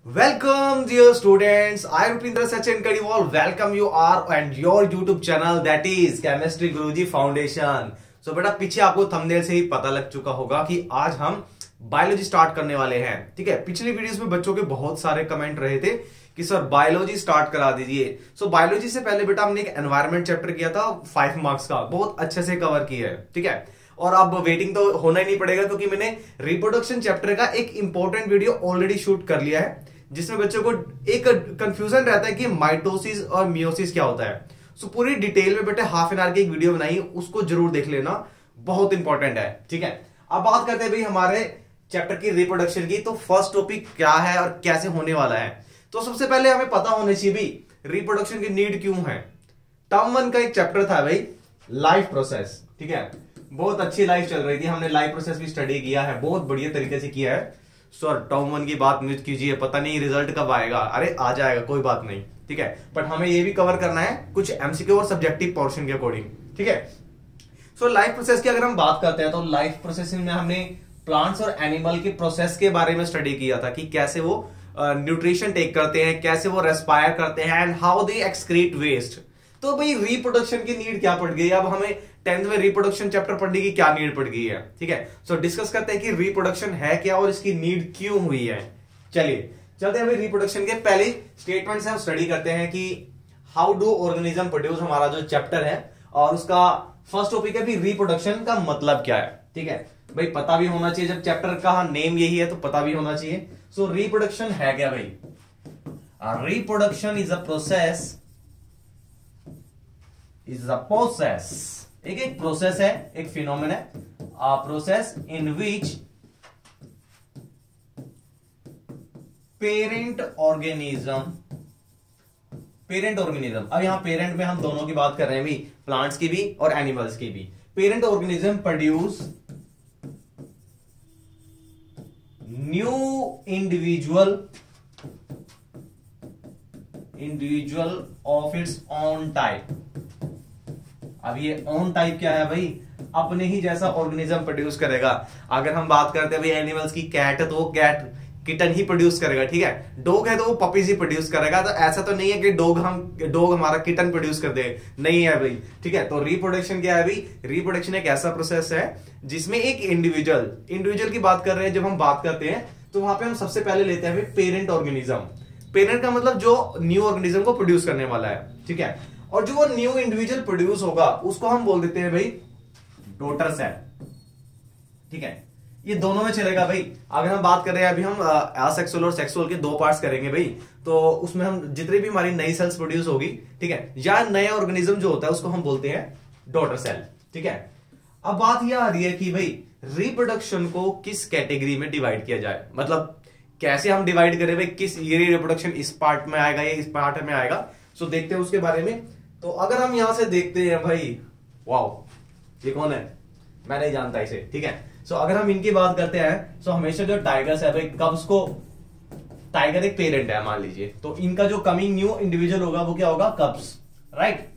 Welcome, dear students. I, Rupindra Sachin Kadiwal, welcome you all and your YouTube channel that is Chemistry Guruji Foundation. So बेटा पीछे आपको thumbnail से ही पता लग चुका होगा कि आज हम बायोलॉजी स्टार्ट करने वाले हैं। ठीक है, पिछली वीडियोस में बच्चों के बहुत सारे कमेंट रहे थे कि सर बायोलॉजी स्टार्ट करा दीजिए। सो बायोलॉजी से पहले बेटा हमने एक एनवायरमेंट चैप्टर किया था 5 मार्क्स का, बहुत अच्छे से कवर किया है। ठीक है, और अब वेटिंग तो होना ही नहीं पड़ेगा क्योंकि मैंने रिप्रोडक्शन चैप्टर का एक इंपॉर्टेंट वीडियो ऑलरेडी शूट कर लिया है जिसमें बच्चों को एक कंफ्यूजन रहता है कि माइटोसिस और मियोसिस क्या होता है। सो पूरी डिटेल में बेटे हाफ एन आवर की एक वीडियो बनाई, उसको जरूर देख लेना, बहुत इंपॉर्टेंट है। ठीक है, अब बात करते हैं भाई हमारे चैप्टर की रिप्रोडक्शन की। तो फर्स्ट टॉपिक क्या है और कैसे होने वाला है, तो सबसे पहले हमें पता होना चाहिए भाई रिप्रोडक्शन की नीड क्यों है। टर्म 1 का एक चैप्टर था भाई लाइफ प्रोसेस। ठीक है, बहुत अच्छी लाइफ चल रही थी, हमने लाइफ प्रोसेस भी स्टडी किया है, बहुत बढ़िया तरीके से किया है। सर टर्म 1 की बात मत कीजिए, पता नहीं रिजल्ट कब आएगा। अरे आ जाएगा, कोई बात नहीं। ठीक है, बट हमें ये भी कवर करना है कुछ एमसीक्यू और सब्जेक्टिव पोर्शन के अकॉर्डिंग। ठीक है, सो लाइफ प्रोसेस की अगर हम बात करते हैं तो लाइफ प्रोसेसिंग में हमने प्लांट्स और एनिमल के प्रोसेस के बारे में स्टडी किया था कि कैसे वो न्यूट्रिशन टेक करते हैं, कैसे वो रेस्पायर करते हैं and how they excrete waste. तो भाई रिप्रोडक्शन की नीड क्या पड़ गई, अब हमें 10th में रिप्रोडक्शन चैप्टर पढ़ने की क्या नीड पड़ गई है। ठीक है, सो डिस्कस करते हैं कि रिप्रोडक्शन है क्या और इसकी नीड क्यों हुई है। चलिए चलते हैं भाई रिप्रोडक्शन के पहले स्टेटमेंट से हम स्टडी करते हैं कि हाउ डू ऑर्गेनिज्म प्रोड्यूस, हमारा जो चैप्टर है और उसका फर्स्ट टॉपिक है भी रिप्रोडक्शन का मतलब क्या है। ठीक है भाई, पता भी होना चाहिए, जब चैप्टर का नेम यही है तो पता भी होना चाहिए। सो रिप्रोडक्शन है क्या भाई, रिप्रोडक्शन इज अ प्रोसेस, एक प्रोसेस है, एक फिनोमेन है, process in which parent organism, अब यहां पेरेंट में हम दोनों की बात कर रहे हैं भी, प्लांट्स की भी और एनिमल्स की भी। Parent organism produce new individual of its own type. अब ये ओन टाइप क्या है भाई, अपने ही जैसा ऑर्गेनिज्म प्रोड्यूस करेगा। अगर हम बात करते हैं भाई एनिमल्स की, कैट है तो वो कैट किटन ही प्रोड्यूस करेगा। ठीक है, डॉग है तो वो पपीज ही प्रोड्यूस करेगा। तो ऐसा तो नहीं है कि डॉग हमारा किटन प्रोड्यूस कर दे, नहीं है भाई। ठीक है, तो रिप्रोडक्शन क्या है भाई, रिप्रोडक्शन एक ऐसा प्रोसेस है जिसमें एक इंडिविजुअल की बात कर रहे हैं। जब हम बात करते हैं तो वहां पे हम सबसे पहले लेते हैं पेरेंट ऑर्गेनिज्म। पेरेंट का मतलब जो न्यू ऑर्गेनिज्म को प्रोड्यूस करने वाला है। ठीक है, और जो वो न्यू इंडिविजुअल प्रोड्यूस होगा उसको हम बोल देते हैं भाई डॉटर सेल। ठीक है, ये दोनों में चलेगा भाई। अगर हम बात कर रहे हैं अभी हम असेक्सुअल और सेक्सुअल के 2 पार्ट्स करेंगे भाई, तो उसमें हम जितनी भी हमारी नई सेल्स प्रोड्यूस होगी, ठीक है, या नया ऑर्गेनिज्म जो होता है उसको हम बोलते हैं डॉटर सेल। ठीक है, अब बात यह आ रही है कि भाई रिप्रोडक्शन को किस कैटेगरी में डिवाइड किया जाए, मतलब कैसे हम डिवाइड करें भाई, किस ये रिप्रोडक्शन इस पार्ट में आएगा या इस पार्ट में आएगा। सो देखते हैं उसके बारे में। तो अगर हम यहां से देखते हैं भाई, वाओ ये कौन है, मैं नहीं जानता इसे। ठीक है, सो अगर हम इनकी बात करते हैं तो हमेशा जो टाइगर्स है भाई, कब्स को, टाइगर एक पेरेंट है मान लीजिए, तो इनका जो कमिंग न्यू इंडिविजुअल होगा वो क्या होगा, कब्स, right.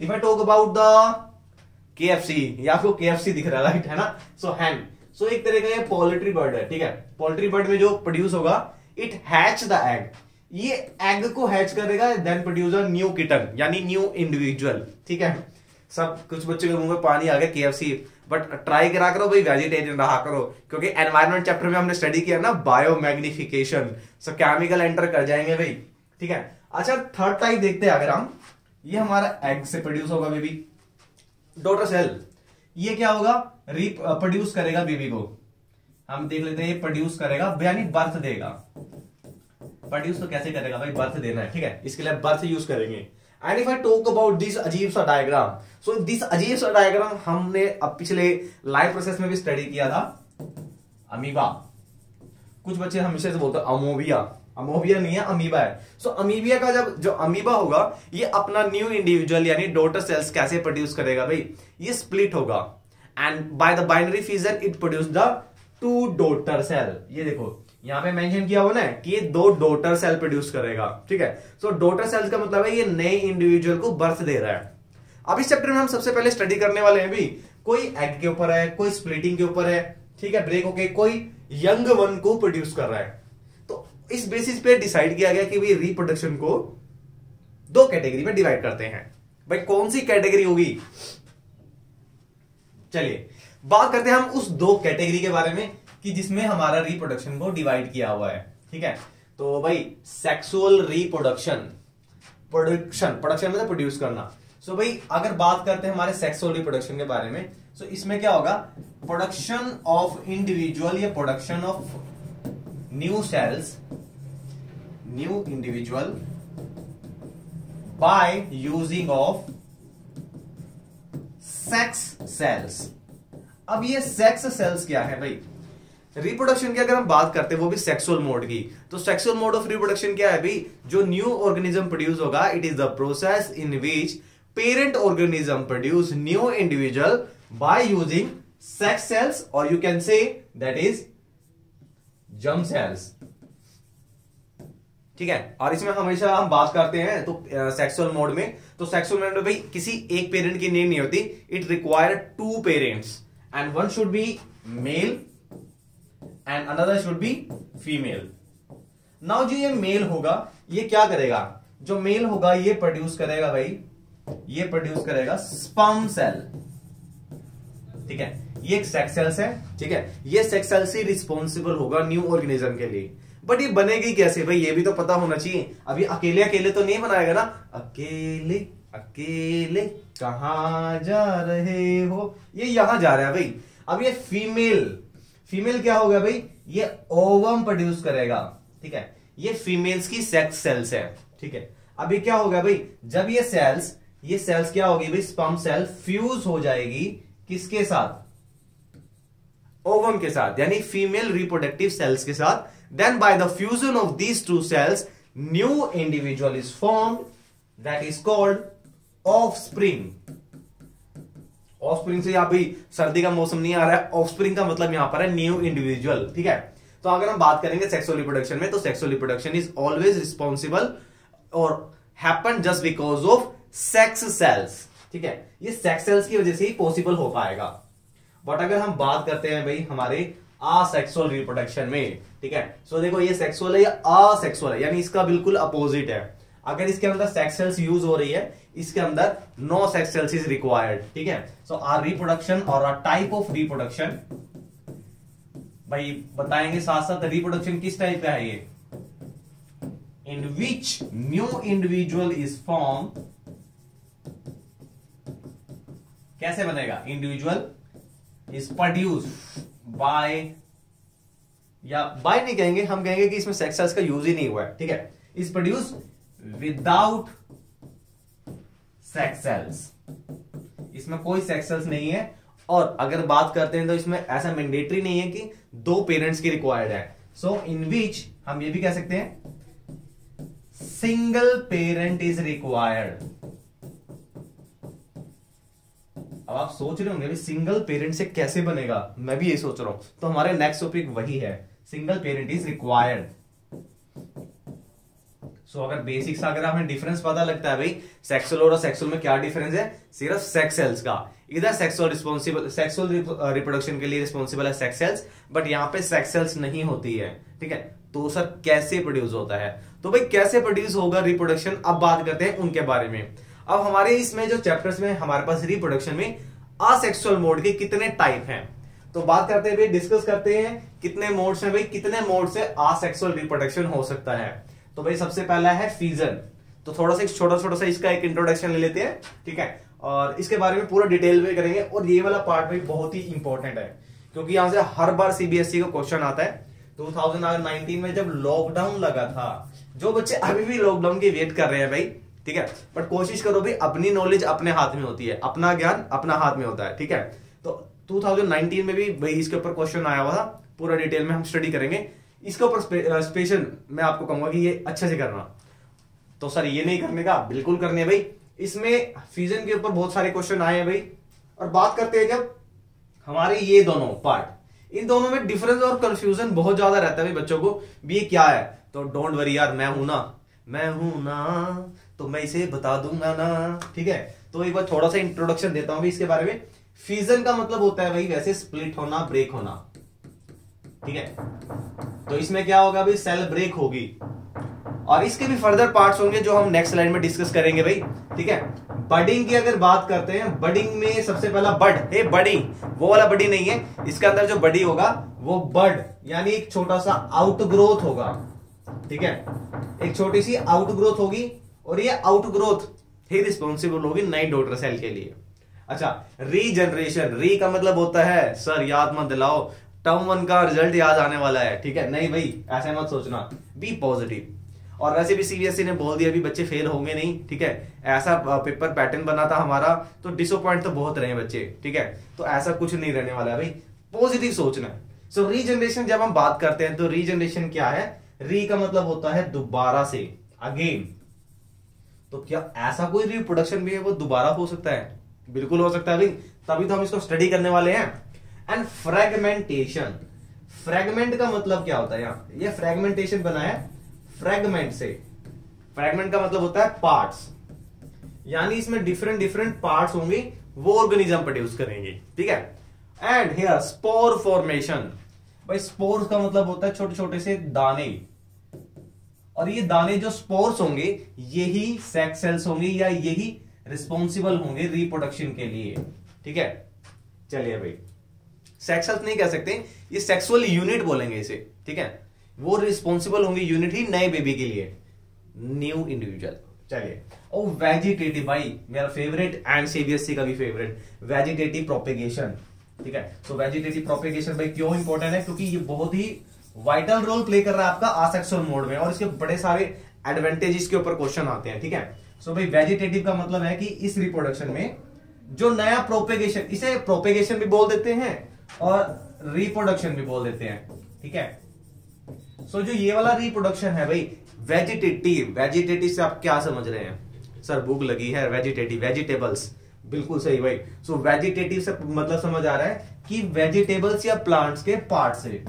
If I talk about the KFC, या आपको KFC दिख रहा है, राइट है ना। सो हैन, सो एक तरह का ये पोल्ट्री बर्ड है। ठीक है, पोल्ट्री बर्ड में जो प्रोड्यूस होगा, इट हैच द एग, ये एग को हैच करेगा, then produce a new kitten यानी न्यू इंडिविजुअल। ठीक है, सब कुछ बच्चों के मुंह में पानी आ गया KFC, बट ट्राई करा करो भाई, वेजिटेरियन रहा करो, क्योंकि एनवायरमेंट चैप्टर में हमने स्टडी किया ना बायोमैग्निफिकेशन, सो केमिकल एंटर कर जाएंगे भाई। ठीक है, अच्छा थर्ड टाइप देखते हैं अगर हम, ये हमारा एग से प्रोड्यूस होगा बेबी, डॉटर सेल, ये क्या होगा, प्रोड्यूस करेगा बेबी को। हम देख लेते हैं, ये प्रोड्यूस करेगा यानी बर्थ देगा। प्रोड्यूस तो कैसे करेगा भाई, बर्थ देना है। ठीक है, इसके लिए बर्थ यूज करेंगे। And if I talk about this अजीब सा डायग्राम, सो दिस अजीब सा डायग्राम हमने अब पिछले लाइफ प्रोसेस में भी स्टडी किया था, अमीबा। कुछ बच्चे हमेशा से बोलते हैं अमोबिया, अमोबिया नहीं है, अमीबा है। सो अमीबिया का जब जो अमीबा होगा, ये अपना न्यू इंडिविजुअल यानी डॉटर सेल्स कैसे प्रोड्यूस करेगा भाई, ये स्प्लिट होगा and by the binary fission it produce the 2 daughter cell. ये देखो यहां पे मेंशन किया हुआ ना कि ये 2 डॉटर सेल प्रोड्यूस करेगा। ठीक है, सो डॉटर सेल्स का मतलब है ये नए इंडिविजुअल को बर्थ दे रहा है। अब इस चैप्टर में हम सबसे पहले स्टडी करने वाले हैं भी, कोई एग के ऊपर है, कोई स्प्लिटिंग के ऊपर है। ठीक है, ब्रेक होके कोई यंग वन को प्रोड्यूस कर रहा है। तो इस बेसिस पे डिसाइड किया गया कि भाई रिप्रोडक्शन को दो कैटेगरी में डिवाइड करते हैं। भाई कौन सी कैटेगरी होगी, चलिए बात करते हैं हम उस दो कैटेगरी के बारे में कि जिसमें हमारा रिप्रोडक्शन को डिवाइड किया हुआ है। ठीक है, तो भाई सेक्सुअल रिप्रोडक्शन, प्रोडक्शन मतलब प्रोड्यूस करना। सो भाई अगर बात करते हैं हमारे सेक्सुअल रिप्रोडक्शन के बारे में, सो इसमें क्या होगा, प्रोडक्शन ऑफ इंडिविजुअल या production of new sales, new individual by using of sex sales. अब ये सेक्स सेल्स क्या है भाई, रिप्रोडक्शन की अगर हम बात करते हैं वो भी सेक्सुअल मोड की, तो सेक्सुअल मोड ऑफ रिप्रोडक्शन क्या है भाई, जो न्यू ऑर्गेनिज्म प्रोड्यूस होगा, it is the process in which parent organism produce new individual by using sex cells, और you can say that is germ cells. ठीक है, और इसमें हमेशा हम बात करते हैं तो सेक्सुअल मोड में, तो सेक्सुअल मोड में भाई किसी एक पेरेंट की नीड नहीं होती, it require two parents and one should be male and another should be female. Now जो ये मेल होगा ये क्या करेगा, जो मेल होगा ये प्रोड्यूस करेगा भाई, ये प्रोड्यूस करेगा स्पर्म सेल। ठीक है, ये एक सेक्स सेल्स है। ठीक है, ये सेक्स सेल से रिस्पॉन्सिबल होगा न्यू ऑर्गेनिज्म के लिए, बट ये बनेगी कैसे भाई, ये भी तो पता होना चाहिए। अभी अकेले अकेले तो नहीं बनाएगा ना, अकेले अकेले कहां जा रहे हो, ये यहां जा रहा है भाई। अब ये फीमेल क्या होगा भाई, ये ओवम प्रोड्यूस करेगा। ठीक है, ये फीमेल्स की सेक्स सेल्स है। ठीक है, अभी क्या होगा भाई, जब ये सेल्स क्या होगी भाई, स्पर्म सेल फ्यूज हो जाएगी किसके साथ, ओवम के साथ, यानी फीमेल रिप्रोडक्टिव सेल्स के साथ। Then by the fusion of these two cells, new individual is formed that is called offspring. Offspring से यहाँ भाई सर्दी का मौसम नहीं आ रहा है, offspring का मतलब यहाँ पर है न्यू इंडिविजुअल। ठीक है, तो अगर हम बात करेंगे सेक्सुअल रिप्रोडक्शन में, तो sexual reproduction is always responsible और happen just because of sex cells. ठीक है, ये सेक्स सेल्स की वजह से ही पॉसिबल हो पाएगा। बट अगर हम बात करते हैं भाई हमारे असेक्सुअल रिप्रोडक्शन में, ठीक है, सो देखो ये सेक्सुअल है या असेक्सुअल है, यानी इसका बिल्कुल अपोजिट है। अगर इसके अंदर सेक्स सेल्स यूज हो रही है, इसके अंदर no sex cells is required. ठीक है, सो आर रिप्रोडक्शन और आर टाइप ऑफ रिप्रोडक्शन भाई बताएंगे साथ साथ, रिप्रोडक्शन किस टाइप का है ये, in which new individual is form. कैसे बनेगा, इंडिविजुअल इज प्रोड्यूस्ड बाय, या बाय नहीं कहेंगे, हम कहेंगे कि इसमें सेक्स सेल्स का यूज ही नहीं हुआ है। ठीक है, is produce without sex cells, इसमें कोई सेक्स सेल्स नहीं है। और अगर बात करते हैं तो इसमें ऐसा मैंडेटरी नहीं है कि दो पेरेंट्स की रिक्वायर्ड है। सो इन विच हम ये भी कह सकते हैं सिंगल पेरेंट इज रिक्वायर्ड। अब आप सोच रहे होंगे सिंगल पेरेंट से कैसे बनेगा, मैं भी यही सोच रहा हूं, तो हमारे नेक्स्ट टॉपिक वही है, सिंगल पेरेंट इज रिक्वायर्ड। सो अगर बेसिक्स अगर हमें डिफरेंस पता लगता है भाई सेक्सुअल और सेक्सुअल में क्या डिफरेंस है, सिर्फ सेक्स सेल्स का। इधर सेक्सुअल रिप्रोडक्शन के लिए रिस्पॉन्सिबल है सेक्स सेल्स, बट यहां पे सेक्स सेल्स नहीं होती है। ठीक है, तो सर कैसे प्रोड्यूस होता है, तो भाई कैसे प्रोड्यूस होगा रिप्रोडक्शन, अब बात करते हैं उनके बारे में। अब हमारे इसमें जो चैप्टर्स में हमारे पास रिप्रोडक्शन में असेक्सुअल मोड के कितने टाइप हैं, तो बात करते हैं भाई, डिस्कस करते हैं कितने मोड्स हैं भाई, कितने मोड से असेक्सुअल रिप्रोडक्शन हो सकता है। तो भाई सबसे पहला है फ्यूजन, तो थोड़ा सा छोटा सा इसका एक इंट्रोडक्शन ले लेते हैं। ठीक है, और इसके बारे में पूरा डिटेल में करेंगे, और ये वाला पार्ट भाई बहुत ही इंपॉर्टेंट है, क्योंकि यहां से हर बार सीबीएसई का क्वेश्चन आता है। 2019 में जब लॉकडाउन लगा था, जो बच्चे अभी भी लॉकडाउन की वेट कर रहे हैं भाई, ठीक है, बट कोशिश करो भाई, अपनी नॉलेज अपने हाथ में होती है, अपना ज्ञान अपना हाथ में होता है। ठीक है, तो 2019 में भी भाई इसके ऊपर क्वेश्चन आया हुआ था, पूरा डिटेल में हम स्टडी करेंगे इसके ऊपर। स्पेशल मैं आपको कहूंगा कि ये अच्छे से करना। तो सर ये नहीं करने का, बिल्कुल करने भाई, इसमें फ्यूजन के ऊपर बहुत सारे क्वेश्चन आए हैं भाई। और बात करते हैं जब हमारे ये दोनों पार्ट, इन दोनों में डिफरेंस और कंफ्यूजन बहुत ज्यादा रहता है भाई बच्चों को भी, ये क्या है, तो डोंट वरी यार, मैं हूं ना, तो मैं इसे बता दूंगा ना। ठीक है, तो एक बार थोड़ा सा इंट्रोडक्शन देता हूं इसके बारे में। फ्यूजन का मतलब होता है भाई वैसे स्प्लिट होना, ब्रेक होना। ठीक है, तो इसमें क्या होगा भाई, सेल ब्रेक होगी। और इसके भी फर्दर पार्ट्स होंगे जो हम नेक्स्ट स्लाइड में डिस्कस करेंगे भाई, ठीक है। बडिंग की अगर बात करते हैं, बडिंग में सबसे पहला बड, हे बडी, वो वाला बडी नहीं है, इसके अंदर जो बडी होगा वो बड यानी एक छोटा सा आउटग्रोथ होगा, ठीक है, एक छोटी सी आउटग्रोथ होगी, और ये आउटग्रोथ ही रिस्पॉन्सिबल होगी नई डॉटर सेल के लिए। अच्छा, रीजनरेशन, री का मतलब होता है, सर याद मत दिलाओ, टर्म 1 का रिजल्ट याद आने वाला है, ठीक है, नहीं भाई ऐसे मत सोचना, बी पॉजिटिव। और वैसे भी सीबीएसई ने बोल दिया अभी बच्चे फेल होंगे नहीं, ठीक है, ऐसा पेपर पैटर्न बना था हमारा, तो डिसअपॉइंट तो बहुत रहे बच्चे, ठीक है, तो ऐसा कुछ नहीं रहने वाला है भाई, पॉजिटिव सोचना है। सो रीजनरेशन जब हम बात करते हैं तो रीजनरेशन क्या है, री का मतलब होता है दोबारा से, अगेन। तो क्या ऐसा कोई रिप्रोडक्शन भी है वो दोबारा हो सकता है? बिल्कुल हो सकता है भाई, तभी तो हम इसको स्टडी करने वाले हैं। एंड फ्रेगमेंटेशन, फ्रेगमेंट का मतलब क्या होता है, यहाँ ये फ्रेगमेंटेशन बना है फ्रेगमेंट से, फ्रेगमेंट का मतलब होता है पार्ट्स, यानी इसमें डिफरेंट डिफरेंट पार्ट्स होंगे, वो ऑर्गेनिज्म प्रोड्यूस करेंगे, ठीक है। एंड हियर स्पोर फॉर्मेशन, भाई स्पोर्स का मतलब होता है छोटे छोटे से दाने, और ये दाने जो स्पोर्स होंगे यही सेक्स सेल्स होंगे, या यही रिस्पॉन्सिबल होंगे रिप्रोडक्शन के लिए, ठीक है। चलिए भाई, सेक्स सेल्स नहीं कह सकते, ये सेक्सुअल यूनिट बोलेंगे इसे, ठीक है, वो रिस्पॉन्सिबल होंगे यूनिट ही नए बेबी के लिए, न्यू इंडिविजुअल। चलिए, ओ वेजिटेटिव, भाई मेरा फेवरेट एंड सीबीएसई का भी फेवरेट, वेजिटेटिव प्रोपेगेशन, ठीक है। तो वेजिटेटिव प्रोपेगेशन भाई क्यों इंपॉर्टेंट है, क्योंकि ये बहुत ही वाइटल रोल प्ले कर रहा है आपका आसेक्सुअल मोड में, और इसके बड़े सारे एडवांटेजेस के ऊपर क्वेश्चन आते हैं, ठीक है। सो भाई वेजिटेटिव का मतलब है कि इस रिप्रोडक्शन में जो नया प्रोपेगेशन, इसे प्रोपेगेशन भी बोल देते हैं और रिप्रोडक्शन भी बोल देते हैं, ठीक है। सो जो ये वाला रिप्रोडक्शन है भाई वेजिटेटिव, वेजिटेटिव से आप क्या समझ रहे हैं, सर भूख लगी है, वेजिटेटिव, वेजिटेबल्स, बिल्कुल सही भाई। सो वेजिटेटिव से मतलब समझ आ रहा है कि वेजिटेबल्स या प्लांट्स के पार्ट से,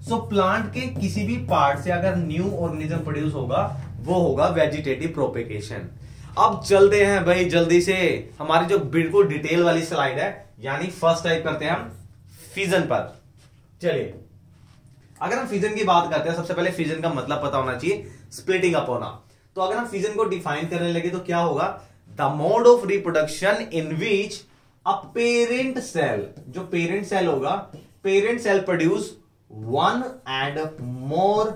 सो प्लांट के किसी भी पार्ट से अगर न्यू ऑर्गेनिज्म प्रोड्यूस होगा वो होगा वेजिटेटिव प्रोपेगेशन। अब चलते हैं भाई जल्दी से हमारी जो बिल्कुल डिटेल वाली स्लाइड है, यानी फर्स्ट टाइप करते हैं हम फिजन पर। चलिए, अगर हम फिजन की बात करते हैं, सबसे पहले फिजन का मतलब पता होना चाहिए, स्प्लिटिंग अप होना। तो अगर हम फिजन को डिफाइन करने लगे तो क्या होगा, the mode of reproduction in which a parent cell, जो पेरेंट सेल होगा, parent cell produce one and more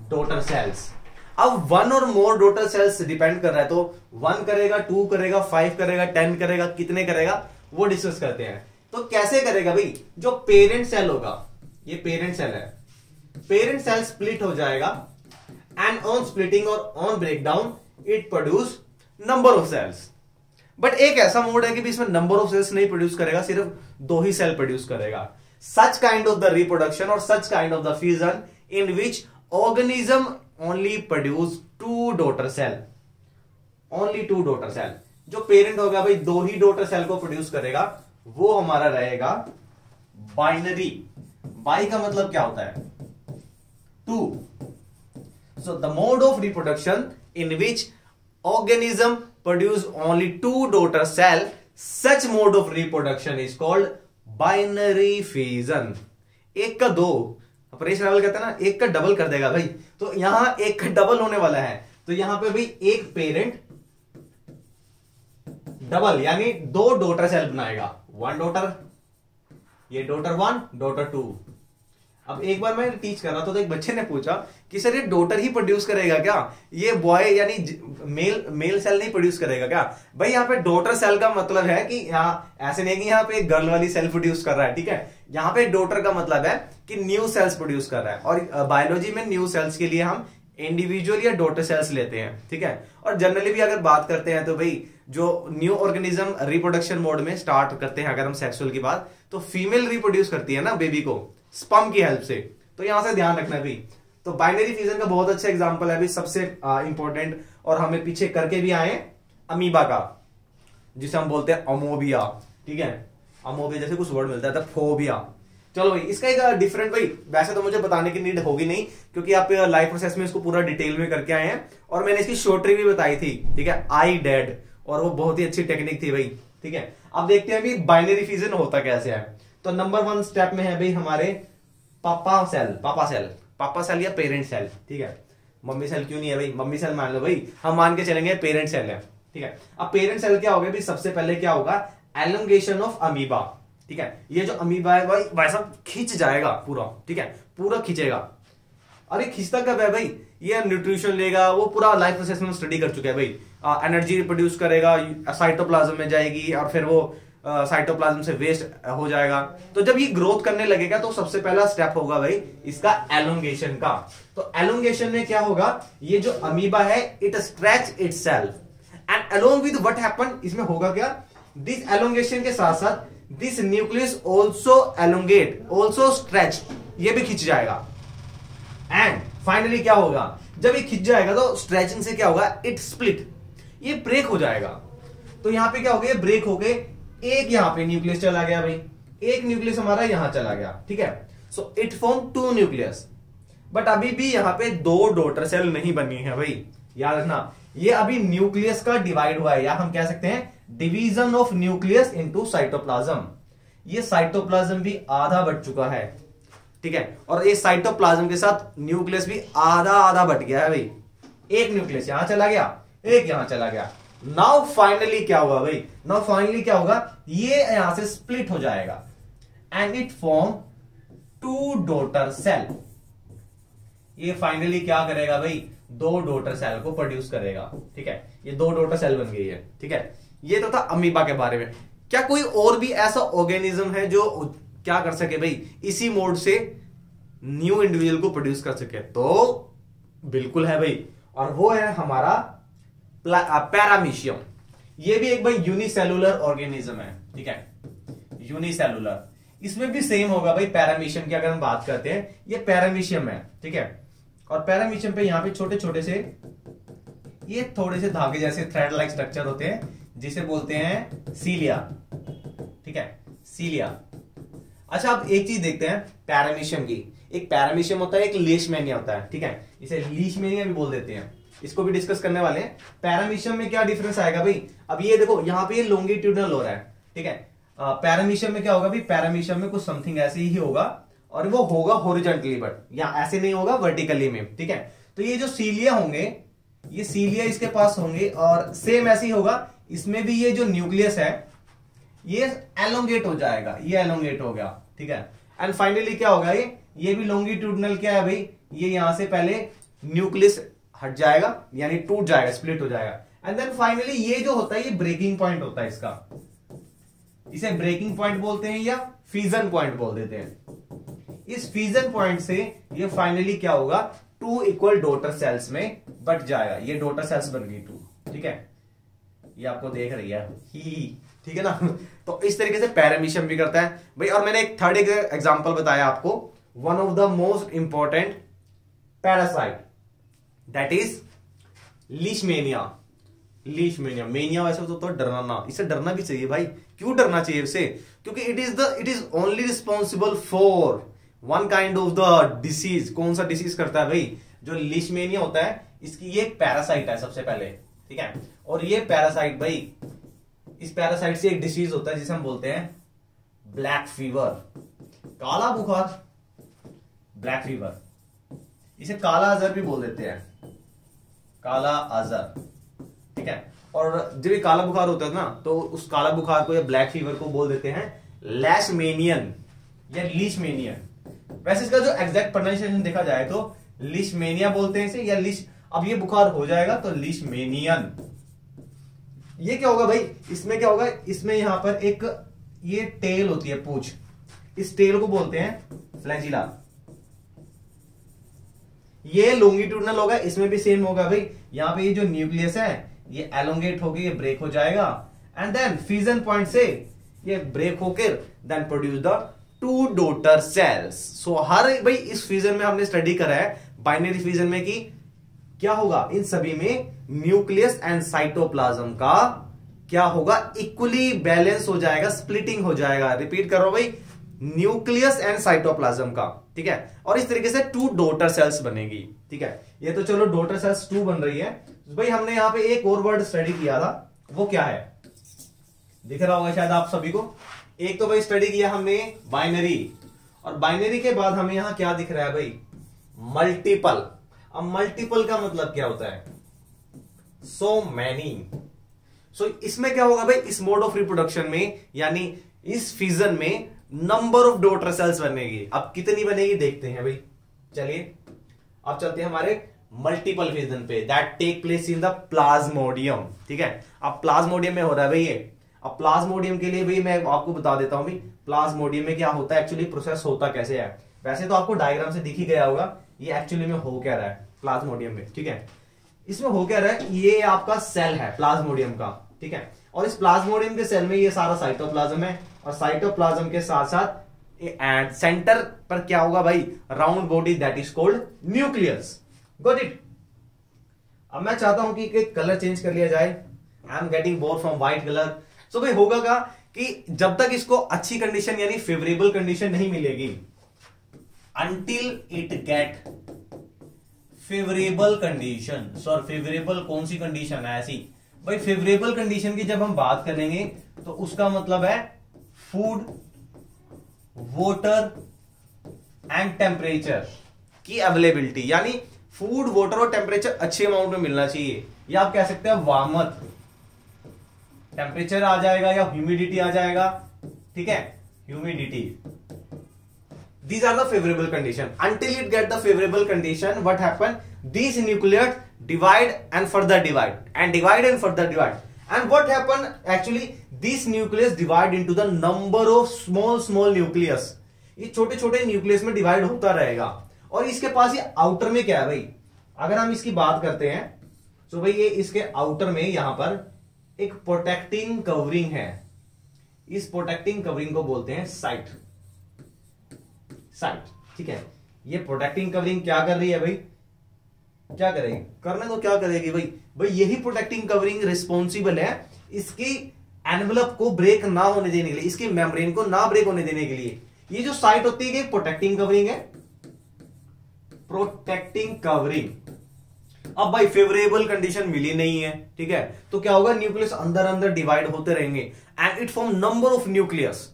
daughter cells. अब वन और मोर डॉटर सेल्स डिपेंड कर रहा है, तो 1 करेगा, 2 करेगा, 5 करेगा, 10 करेगा, कितने करेगा वो डिस्कस करते हैं। तो कैसे करेगा भाई, जो पेरेंट सेल होगा, ये पेरेंट सेल है, पेरेंट सेल स्प्लिट हो जाएगा, एंड ऑन स्प्लिटिंग और on breakdown it produce number of cells. But एक ऐसा मोड है कि भी इसमें नंबर ऑफ सेल्स नहीं प्रोड्यूस करेगा, सिर्फ 2 ही सेल प्रोड्यूस करेगा। Such kind of the reproduction और such kind of the fusion in which organism only produce 2 daughter cell, only 2 daughter cell. जो पेरेंट होगा भाई 2 ही डॉटर सेल को प्रोड्यूस करेगा, वो हमारा रहेगा बाइनरी। बाई का मतलब क्या होता है, 2। So the mode of reproduction in which organism produce only 2 daughter cell, such mode of reproduction is called binary fission। 1 का 2 ऑपरेशन कहते हैं ना, 1 का डबल कर देगा भाई, तो यहां 1 का डबल होने वाला है, तो यहां पे भाई एक पेरेंट डबल यानी 2 डॉटर सेल बनाएगा, 1 डॉटर, ये डॉटर 1 डॉटर 2। अब एक बार मैं टीच कर रहा था तो एक बच्चे ने पूछा कि सर ये डॉटर ही प्रोड्यूस करेगा क्या, ये बॉय यानी मेल सेल नहीं प्रोड्यूस करेगा क्या? भाई यहाँ पे डॉटर सेल का मतलब है कि यहाँ ऐसे नहीं कि यहाँ पे एक गर्ल वाली सेल प्रोड्यूस कर रहा है, ठीक है। यहाँ पे डॉटर का मतलब है कि न्यू सेल्स प्रोड्यूस कर रहा है, और बायोलॉजी में न्यू सेल्स के लिए हम इंडिविजुअल या डॉटर सेल्स लेते हैं, ठीक है। और जनरली भी अगर बात करते हैं तो भाई जो न्यू ऑर्गेनिज्म रिप्रोडक्शन मोड में स्टार्ट करते हैं, अगर हम सेक्सुअल की बात, तो फीमेल रिप्रोड्यूस करती है ना बेबी को स्पर्म की हेल्प से, तो यहां से ध्यान रखना भी। तो बाइनरी फ्यूजन का बहुत अच्छा एग्जांपल है भी, सबसे इंपॉर्टेंट, और हमें पीछे करके भी आए अमीबा का, जिसे हम बोलते हैं अमोबिया, ठीक है। अमोबिया जैसे कुछ वर्ड मिलता है, फोबिया। चलो भाई इसका एक डिफरेंट, भाई वैसे तो मुझे बताने की नीड होगी नहीं क्योंकि आप लाइफ प्रोसेस में इसको पूरा डिटेल में करके आए हैं, और मैंने इसकी शॉर्टरी भी बताई थी, ठीक है, आई डेड, और वो बहुत ही अच्छी टेक्निक थी भाई, ठीक है। अब देखते हैं भाई बाइनरी फ्यूजन होता कैसे है। तो नंबर 1 स्टेप में है भाई हमारे पापा सेल, पापा सेल या पेरेंट सेल, ठीक है। मम्मी सेल क्यों नहीं है भाई, मम्मी सेल मान लो भाई, हम मान के चलेंगे पेरेंट सेल है, ठीक है। अब पेरेंट सेल क्या होगा भाई, सबसे पहले क्या होगा, एलोंगेशन ऑफ अमीबा, ठीक है। ये जो अमीबा है भाई वैसा खींच जाएगा पूरा, ठीक है, पूरा खींचेगा। अरे खींचता कब है भाई, ये न्यूट्रिशन लेगा, वो पूरा लाइफ प्रोसेस में स्टडी कर चुके हैं भाई। एनर्जी प्रोड्यूस करेगा, साइटोप्लाज्म में जाएगी और फिर वो साइटोप्लाज्म से वेस्ट हो जाएगा। तो जब ये ग्रोथ करने लगेगा तो सबसे पहला स्टेप होगा भाई इसका एलोंगेशन का। तो एलोंगेशन में क्या होगा, ये जो अमीबा है it stretch itself and along with what happen, इसमें होगा क्या, दिस एलोंगेशन के साथ साथ this nucleus also elongate also stretch, ये भी खिंच जाएगा। एंड फाइनली क्या होगा, जब ये खिंच जाएगा तो स्ट्रेचिंग से क्या होगा, इट स्प्लिट, ये ब्रेक हो जाएगा। तो यहां पे क्या हो गया, ब्रेक हो गए, एक यहां पे न्यूक्लियस चला गया भाई, एक न्यूक्लियस हमारा यहां चला गया, ठीक है। So it form 2 nucleus, but अभी भी यहां पे 2 डॉटर सेल नहीं बनी है भाई, याद रखना। ये अभी न्यूक्लियस का डिवाइड हुआ है, या हम कह सकते हैं division of nucleus into cytoplasm. ये साइटोप्लाज्म भी आधा बढ़ चुका है, ठीक है, और ये साइटोप्लाज्म के साथ न्यूक्लियस भी आधा आधा बढ़ गया है भाई। एक न्यूक्लियस यहां चला गया, एक यहां चला गया। नाउ फाइनली क्या होगा भाई, नाउ फाइनली क्या होगा, ये यहां से स्प्लिट हो जाएगा and it form 2 daughter cell. ये फाइनली क्या करेगा भाई, 2 डॉटर सेल को प्रोड्यूस करेगा, ठीक है। ये 2 डॉटर सेल बन गई है, ठीक है। ये तो था अमीबा के बारे में। क्या कोई और भी ऐसा ऑर्गेनिज्म है जो क्या कर सके भाई, इसी मोड से न्यू इंडिविजुअल को प्रोड्यूस कर सके? तो बिल्कुल है भाई, और वो है हमारा पैरामीशियम। ये भी एक भाई यूनिसेलुलर ऑर्गेनिज्म है, ठीक है, यूनिसेलुलर। इसमें भी सेम होगा भाई, पैरामीशियम की अगर हम बात करते हैं, ये पैरामीशियम है, ठीक है। और पैरामीशियम पे यहां पे छोटे छोटे से ये थोड़े से धागे जैसे थ्रेड लाइक स्ट्रक्चर होते हैं, जिसे बोलते हैं सीलिया, ठीक है, सीलिया। अच्छा, अब एक चीज देखते हैं पैरामीशियम की। एक पैरामीशियम होता है, एक लीशमैनिया होता है, ठीक है, इसे लीशमैनिया भी बोल देते हैं, इसको भी डिस्कस करने वाले हैं। पैरामीशियम में क्या डिफरेंस आएगा भाई, अब ये देखो यहाँ पे ये लॉन्गिट्यूडनल हो रहा है, ठीक है। पैरामीशियम में क्या होगा भाई, पैरामीशियम में कुछ समथिंग ऐसे ही होगा, और वो होगा हॉरिजॉन्टली, बट या ऐसे नहीं होगा वर्टिकली में, ठीक है। तो ये जो सीलिया होंगे, ये सीलिया इसके पास होंगे, और सेम ऐसे ही होगा, इसमें भी ये जो न्यूक्लियस है ये एलोंगेट हो जाएगा, ये एलोंगेट हो गया, ठीक है। एंड फाइनली क्या होगा, ये भी लॉन्गिट्यूडनल क्या है भाई, ये यहां से पहले न्यूक्लियस हट जाएगा, यानी टूट जाएगा, स्प्लिट हो जाएगा। एंड देन फाइनली ये जो होता है ये ब्रेकिंग पॉइंट होता है इसका, इसे ब्रेकिंग पॉइंट बोलते हैं या फ्यूजन पॉइंट बोल देते हैं। इस फ्यूजन पॉइंट से ये फाइनली क्या होगा, 2 इक्वल डॉटर सेल्स में बट जाएगा, ये डॉटर सेल्स बन गई 2, ठीक है। ये आपको देख रही है ही, ठीक है ना। तो इस तरीके से पैरामीशियम भी करता है भाई। और मैंने एक थर्ड एग्जांपल बताया आपको, one of the most important parasite, that is Leishmania. Leishmania, mania वैसे तो डरना ना, इससे डरना भी चाहिए भाई। क्यों डरना चाहिए इससे, क्योंकि it is only responsible for one kind of the disease. कौन सा डिसीज करता है भाई, जो लीशमेनिया होता है, इसकी ये पैरासाइट है सबसे पहले, ठीक है। और ये पैरासाइट भाई, इस पैरासाइट से एक डिसीज होता है जिसे हम बोलते हैं ब्लैक फीवर, काला बुखार, ब्लैक फीवर। इसे काला अजहर भी बोल देते हैं, काला अजहर, ठीक है। और जब ये काला बुखार होता है ना, तो उस काला बुखार को या ब्लैक फीवर को बोल देते हैं लेशमेनियन या लीशमेनियन। वैसे इसका जो एग्जैक्ट प्रोनाउंसिएशन देखा जाए तो लीशमेनिया बोलते हैं इसे, या लीश। अब ये बुखार हो जाएगा तो लीशमेनियन। ये क्या होगा भाई, इसमें क्या होगा, इसमें यहां पर एक ये टेल होती है, पूंछ, इस टेल को बोलते हैं फ्लैजिला। ये लॉन्गिट्यूडनल होगा, इसमें भी सेम होगा भाई। यहां पे ये जो न्यूक्लियस है ये एलोंगेट होकर ये ब्रेक हो जाएगा, एंड देन फ्यूजन पॉइंट से ये ब्रेक होकर then produce the 2 daughter cells. So हर भाई इस फ्यूजन में हमने स्टडी करा है बाइनरी फ्यूजन में कि क्या होगा, इन सभी में न्यूक्लियस एंड साइटोप्लाज्म का क्या होगा, इक्वली बैलेंस हो जाएगा, स्प्लिटिंग हो जाएगा। रिपीट करो भाई, न्यूक्लियस एंड साइटोप्लाज्म का, ठीक है। और इस तरीके से 2 डॉटर सेल्स बनेगी, ठीक है। ये तो चलो डॉटर सेल्स 2 बन रही है भाई। हमने यहां पे एक और वर्ड स्टडी किया था, वो क्या है, दिख रहा होगा शायद आप सभी को। एक तो भाई स्टडी किया हमने बाइनरी, और बाइनरी के बाद हमें यहां क्या दिख रहा है भाई, मल्टीपल। अब मल्टीपल का मतलब क्या होता है? So many. सो इसमें क्या होगा भाई, इस मोड ऑफ रिप्रोडक्शन में यानी इस फिजन में नंबर ऑफ डॉटर सेल्स बनेगी। अब कितनी बनेगी देखते हैं भाई। चलिए अब चलते हैं हमारे मल्टीपल फिजन पे, that take place in the plasmodium. ठीक है, अब प्लाज्मोडियम में हो रहा है भाई ये। अब प्लाज्मोडियम के लिए भाई मैं आपको बता देता हूं भाई, प्लाज्मोडियम में क्या होता है, एक्चुअली प्रोसेस होता कैसे है। वैसे तो आपको डायग्राम से दिख ही गया होगा ये एक्चुअली में हो क्या रहा है प्लाज्मोडियम में। ठीक है, इसमें हो क्या रहा है, ये आपका सेल है प्लाज्मोडियम का। ठीक है, और इस प्लाज्मोडियम के सेल में ये सारा साइटोप्लाज्म है, और साइटोप्लाज्म के साथ साथ एंड सेंटर पर क्या होगा भाई, round body that is called nucleus. Got it. अब मैं चाहता हूं कि कलर चेंज कर लिया जाए। I am getting bore from white colour. So भाई होगा क्या कि जब तक इसको अच्छी कंडीशन यानी फेवरेबल कंडीशन नहीं मिलेगी, until it get favourable condition. Sir favourable कौन सी कंडीशन है ऐसी? भाई फेवरेबल कंडीशन की जब हम बात करेंगे तो उसका मतलब है फूड, वाटर एंड टेम्परेचर की अवेलेबिलिटी, यानी फूड, वाटर और टेम्परेचर अच्छे अमाउंट में मिलना चाहिए। या आप कह सकते हैं वामत, टेम्परेचर आ जाएगा या ह्यूमिडिटी आ जाएगा। ठीक है, humidity. These are the favorable condition. Until it get the favorable condition, what happen? These nucleates divide and further divide and divide and further divide. And what happen? Actually, these nucleus divide into the number of small nucleus. ये छोटे छोटे nucleus में divide होता रहेगा। और इसके पास ये outer में क्या है भाई, अगर हम इसकी बात करते हैं तो भाई ये इसके आउटर में यहां पर एक प्रोटेक्टिंग कवरिंग है। इस प्रोटेक्टिंग कवरिंग को बोलते हैं साइट। ठीक है, ये प्रोटेक्टिंग कवरिंग क्या कर रही है भाई, क्या करेगी, करने तो क्या करेगी भाई यही प्रोटेक्टिंग कवरिंग रिस्पॉन्सिबल है इसकी एनवेलप को ब्रेक ना होने देने के लिए, इसकी मेम्ब्रेन को ना ब्रेक होने देने के लिए। ये जो साइट होती है प्रोटेक्टिंग कवरिंग है, प्रोटेक्टिंग कवरिंग। अब भाई फेवरेबल कंडीशन मिली नहीं है, ठीक है, तो क्या होगा, न्यूक्लियस अंदर अंदर डिवाइड होते रहेंगे and it form number of nucleus.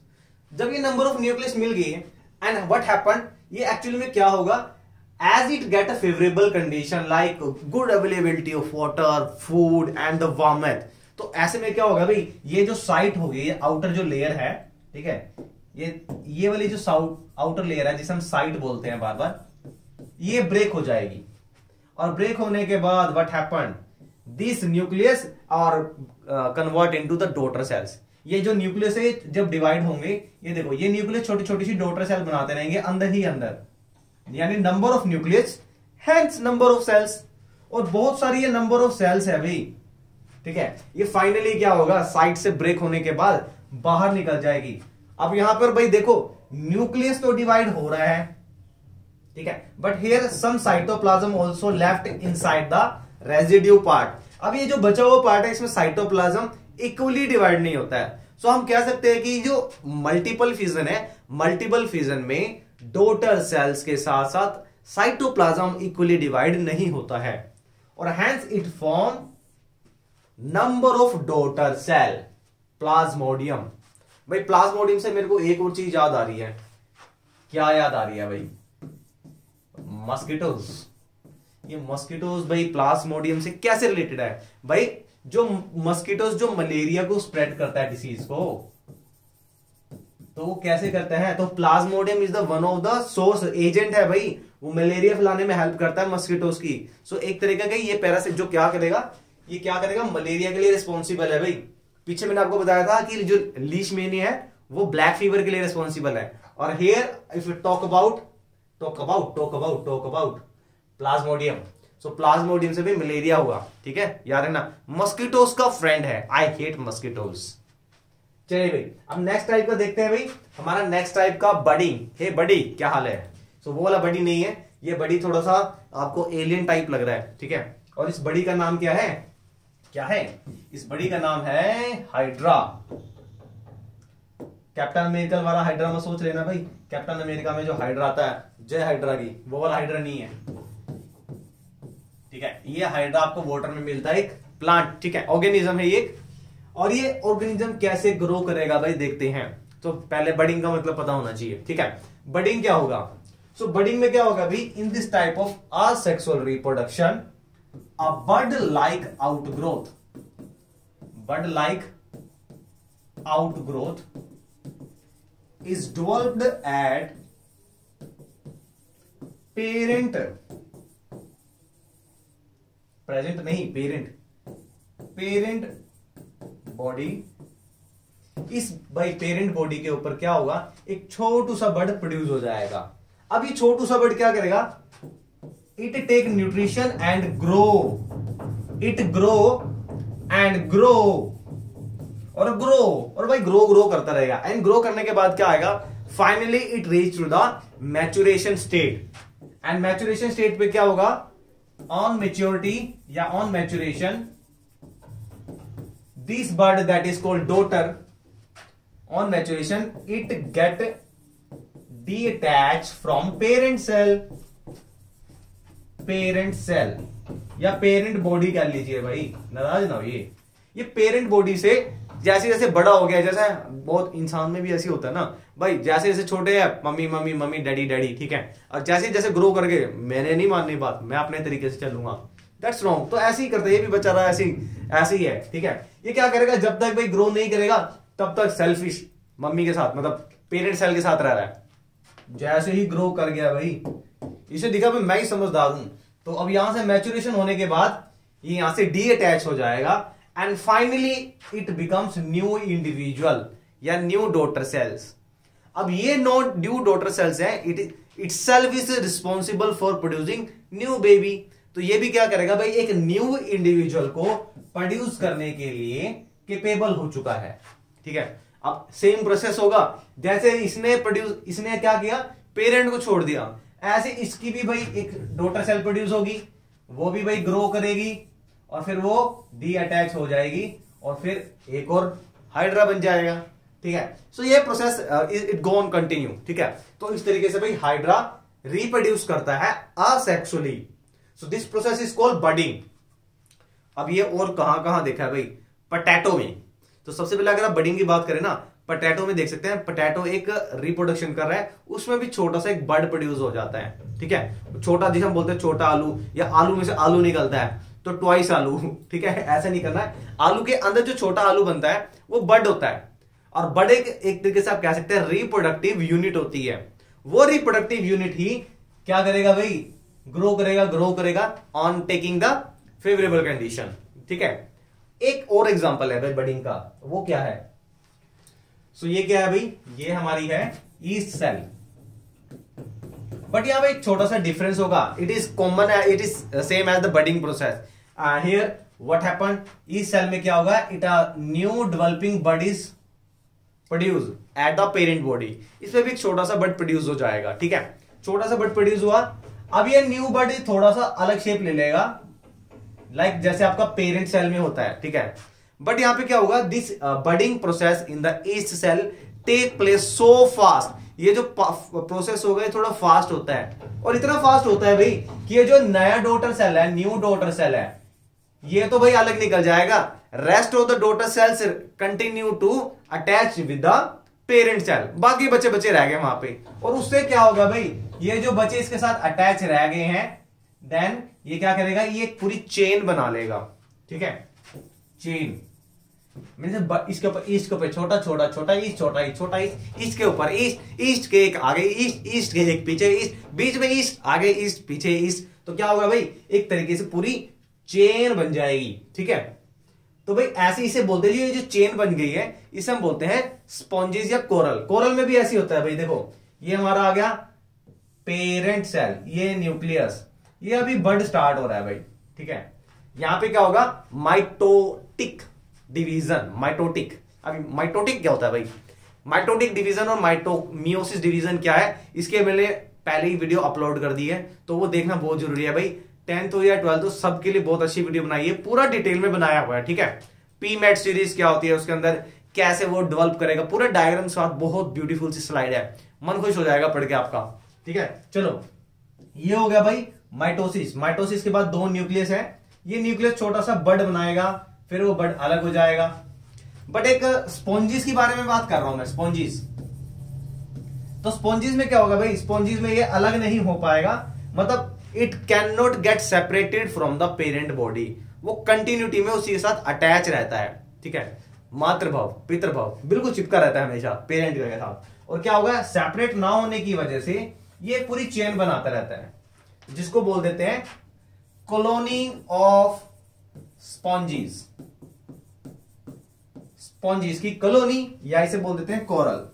जब ये नंबर ऑफ न्यूक्लियस मिल गई एंड व्हाट हैपेंड, ये एक्चुअली में क्या होगा, as it get a favourable condition like good availability of water, food and the warmth, तो ऐसे में क्या होगा भाई, ये जो साइट होगी, ये आउटर जो लेयर है, ठीक है, ये वाली जो आउटर लेयर है जिसे हम साइट बोलते हैं बार बार, ये ब्रेक हो जाएगी। और ब्रेक होने के बाद what happened, this nucleus are convert into the daughter cells. ये जो न्यूक्लियस है जब डिवाइड होंगे, ये देखो ये न्यूक्लियस छोटी छोटी सी डॉटर सेल बनाते रहेंगे अंदर ही अंदर, यानी number of nucleus hence number of cells, और बहुत सारी ये नंबर ऑफ सेल्स है भाई, ठीक है। ये फाइनली क्या होगा, साइट से ब्रेक होने के बाद बाहर निकल जाएगी। अब यहां पर भाई देखो न्यूक्लियस तो डिवाइड हो रहा है, ठीक है, but here some cytoplasm also left inside the residue part. अब ये जो बचा हुआ पार्ट है इसमें साइटोप्लाज्म इक्वली डिवाइड नहीं होता है। सो हम कह सकते हैं कि जो मल्टीपल फिजन है, मल्टीपल फिजन में डॉटर सेल्स के साथ साथ साइटोप्लाज्म इक्वली डिवाइड नहीं होता है, और hence it form number of daughter cell, plasmodium. भाई प्लाज्मोडियम से मेरे को एक और चीज याद आ रही है। क्या याद आ रही है भाई, मस्किटोज। ये मस्किटोज भाई प्लाज्मोडियम से कैसे रिलेटेड है भाई, जो मस्किटोज जो मलेरिया को स्प्रेड करता है, डिसीज को, तो वो कैसे करता है, तो Plasmodium is the one of the source agent है भाई, वो मलेरिया फैलाने में हेल्प करता है मस्किटोज की। सो एक तरीका का ये पैरासिट जो क्या करेगा, ये क्या करेगा, मलेरिया के लिए रिस्पॉन्सिबल है भाई। पीछे मैंने आपको बताया था कि जो लीशमैनिया है वो ब्लैक फीवर के लिए रिस्पॉन्सिबल है। और here if you talk about Plasmodium, so Plasmodium से भी मलेरिया हुआ, ठीक है, याद है ना, मस्किटोज का फ्रेंड है। I hate mosquitoes. चलिए भाई अब नेक्स्ट टाइप का देखते हैं भाई, हमारा नेक्स्ट टाइप का बडिंग। हे बडी क्या हाल है, सो वो वाला बडी नहीं है, ये बडी थोड़ा सा आपको एलियन टाइप लग रहा है, ठीक है। और इस बडी का नाम क्या है, इस बडी का नाम है हाइड्रा। कैप्टन अमेरिका वाला हाइड्रा मत सोच लेना भाई, कैप्टन अमेरिका में जो हाइड्रा आता है जय हाइड्रा की, वो वाला हाइड्रा नहीं है, ठीक है। ये हाइड्रा आपको वाटर में मिलता है, एक प्लांट, ठीक है, ऑर्गेनिज्म है ये। और ये ऑर्गेनिज्म कैसे ग्रो करेगा भाई देखते हैं। तो पहले बडिंग का मतलब पता होना चाहिए, ठीक है। बडिंग क्या होगा, सो बडिंग में क्या होगा भाई, in this type of asexual reproduction a bud like outgrowth is developed at parent body. इस भाई पेरेंट बॉडी के ऊपर क्या होगा, एक छोटू सा बड प्रोड्यूस हो जाएगा। अब ये छोटू सा बड क्या करेगा, it take nutrition and grow, it grow and grow और भाई ग्रो करता रहेगा। एंड ग्रो करने के बाद क्या आएगा, finally it reach to the maturation state. And maturation state पे क्या होगा, ऑन मैच्योरिटी या on maturation this bird that is called daughter, on maturation it get detach from parent cell या पेरेंट बॉडी कह लीजिए भाई, नाराज ना हो। ये पेरेंट बॉडी से जैसे जैसे बड़ा हो गया, जैसे बहुत इंसान में भी ऐसी होता है ना भाई, जैसे जैसे छोटे है mummy mummy mummy daddy daddy, ठीक है, और जैसे जैसे ग्रो करके मैंने नहीं माननी बात, मैं अपने तरीके से चलूंगा, दैट्स रॉन्ग। तो ऐसे ही करते, ये भी बेचारा ऐसे ही है, ठीक है। ये क्या करेगा, जब तक भाई ग्रो नहीं करेगा तब तक सेल्फिश मम्मी के साथ, मतलब पेरेंट सेल के साथ रह रहा है। जैसे ही ग्रो कर गया भाई, इसे दिखा भाई मैं ही समझदार हूं, तो अब यहां से मैच्योरेशन होने के बाद ये यहां से डीअटैच हो जाएगा and finally it becomes new individual या न्यू डॉटर सेल्स। अब ये न्यू डॉटर सेल्स है, it self is responsible for producing new baby. तो ये भी क्या करेगा भाई, एक न्यू इंडिविजुअल को प्रोड्यूस करने के लिए केपेबल हो चुका है, ठीक है। अब सेम प्रोसेस होगा, जैसे इसने क्या किया, पेरेंट को छोड़ दिया, ऐसे इसकी भी भाई एक डॉटर सेल प्रोड्यूस होगी, वो भी भाई ग्रो करेगी और फिर वो डीअटैच हो जाएगी और फिर एक और हाइड्रा बन जाएगा, ठीक है। सो ये process it go on continue, ठीक है। तो इस तरीके से भाई हाइड्रा रिप्रोड्यूस करता है asexually. So this process is called budding. अब ये और कहां देखा है भाई, पोटैटो में। तो सबसे पहले अगर आप बडिंग की बात करें ना, पोटैटो में देख सकते हैं, पोटैटो एक रिप्रोडक्शन कर रहा है, उसमें भी छोटा सा एक बड प्रोड्यूस हो जाता है, ठीक है। छोटा जिसे हम बोलते हैं छोटा आलू, या आलू में से आलू निकलता है तो ट्वाइस आलू, ठीक है, ऐसा नहीं करना है। आलू के अंदर जो छोटा आलू बनता है वो बड होता है, और बड एक तरीके से आप कह सकते हैं रिप्रोडक्टिव यूनिट होती है। वो रिप्रोडक्टिव यूनिट ही क्या करेगा भाई, ग्रो करेगा on taking the favourable condition, ठीक है। एक और एग्जांपल है भाई बडिंग का, वो क्या है, सो ये क्या है भाई, ये हमारी है ईस्ट सेल। बट यहां पे एक छोटा सा डिफरेंस होगा, it is common, it is same as the budding process. Here what happened, yeast cell में क्या होगा, it a new developing bud is produce at the parent body. इसमें भी एक छोटा सा बड प्रोड्यूस हो जाएगा, ठीक है। छोटा सा बड प्रोड्यूस हुआ, अब ये न्यू बड थोड़ा सा अलग शेप ले लेगा, लाइक जैसे आपका पेरेंट सेल में होता है, ठीक है। बट यहां पे क्या होगा, this budding process in the yeast cell take place so fast. ये जो प्रोसेस होगा ये थोड़ा फास्ट होता है, और इतना फास्ट होता है भाई कि ये जो नया डॉटर सेल है, न्यू डॉटर सेल है, ये तो भाई अलग निकल जाएगा। Rest of the daughter cells continue to attach with the parent cell, बाकी बच्चे रह गए वहां पे। और उससे क्या होगा भाई, ये जो बच्चे इसके साथ अटैच रह गए हैं, देन ये क्या करेगा, ये एक पूरी चेन बना लेगा, ठीक है। चेन इसके ऊपर ईस्ट के ऊपर छोटा छोटा छोटा ईस्ट, छोटा ईस्ट छोटा ईस्ट, ईस्ट के ऊपर ईस्ट, ईस्ट के एक आगे ईस्ट, ईस्ट के एक पीछे ईस्ट, बीच में ईस्ट, आगे ईस्ट, पीछे ईस्ट। तो क्या होगा भाई, एक तरीके से पूरी चेन बन जाएगी, ठीक है। तो भाई ऐसे इसे बोलते हैं, ये जो चेन बन गई है इसे हम बोलते हैं स्पॉन्जेस या कोरल। कोरल में भी ऐसी होता है भाई, देखो ये हमारा आ गया पेरेंट सेल, ये न्यूक्लियस, ये अभी बड स्टार्ट हो रहा है भाई, ठीक है। यहां पे क्या होगा, माइटोटिक डिवीजन, माइटोटिक। अभी माइटोटिक क्या होता है भाई, माइटोटिक डिवीजन और मियोसिस डिवीजन क्या है, इसके मैंने पहले ही वीडियो अपलोड कर दी है, तो वो देखना बहुत जरूरी है भाई। 10th हो या 12th हो, सबके लिए बहुत अच्छी वीडियो बनाई है, पूरा डिटेल में बनाया हुआ है, ठीक है। पीमेट सीरीज क्या होती है, उसके अंदर कैसे वो डेवलप करेगा, पूरा डायग्राम के साथ, बहुत ब्यूटीफुल सी स्लाइड है, मन खुश हो जाएगा पढ़ के आपका, ठीक है। चलो ये हो गया भाई माइटोसिस। माइटोसिस के बाद दो न्यूक्लियस है, ये न्यूक्लियस छोटा सा बड बनाएगा, फिर वो बड अलग हो जाएगा। बट एक स्पॉन्जिस के बारे में बात कर रहा हूं मैं, स्पॉन्जिस। तो स्पॉन्जीज में क्या होगा भाई, स्पॉन्जीज में ये अलग नहीं हो पाएगा, मतलब it can not get separated from the parent body, वो कंटिन्यूटी में उसी के साथ अटैच रहता है, ठीक है, मातृभाव पितृभाव बिल्कुल चिपका रहता है हमेशा पेरेंट के साथ। और क्या होगा, सेपरेट ना होने की वजह से ये पूरी चेन बनाता रहता है, जिसको बोल देते हैं कॉलोनी ऑफ स्पॉन्जीज, स्पॉन्जीज की कॉलोनी, या इसे बोल देते हैं कोरल,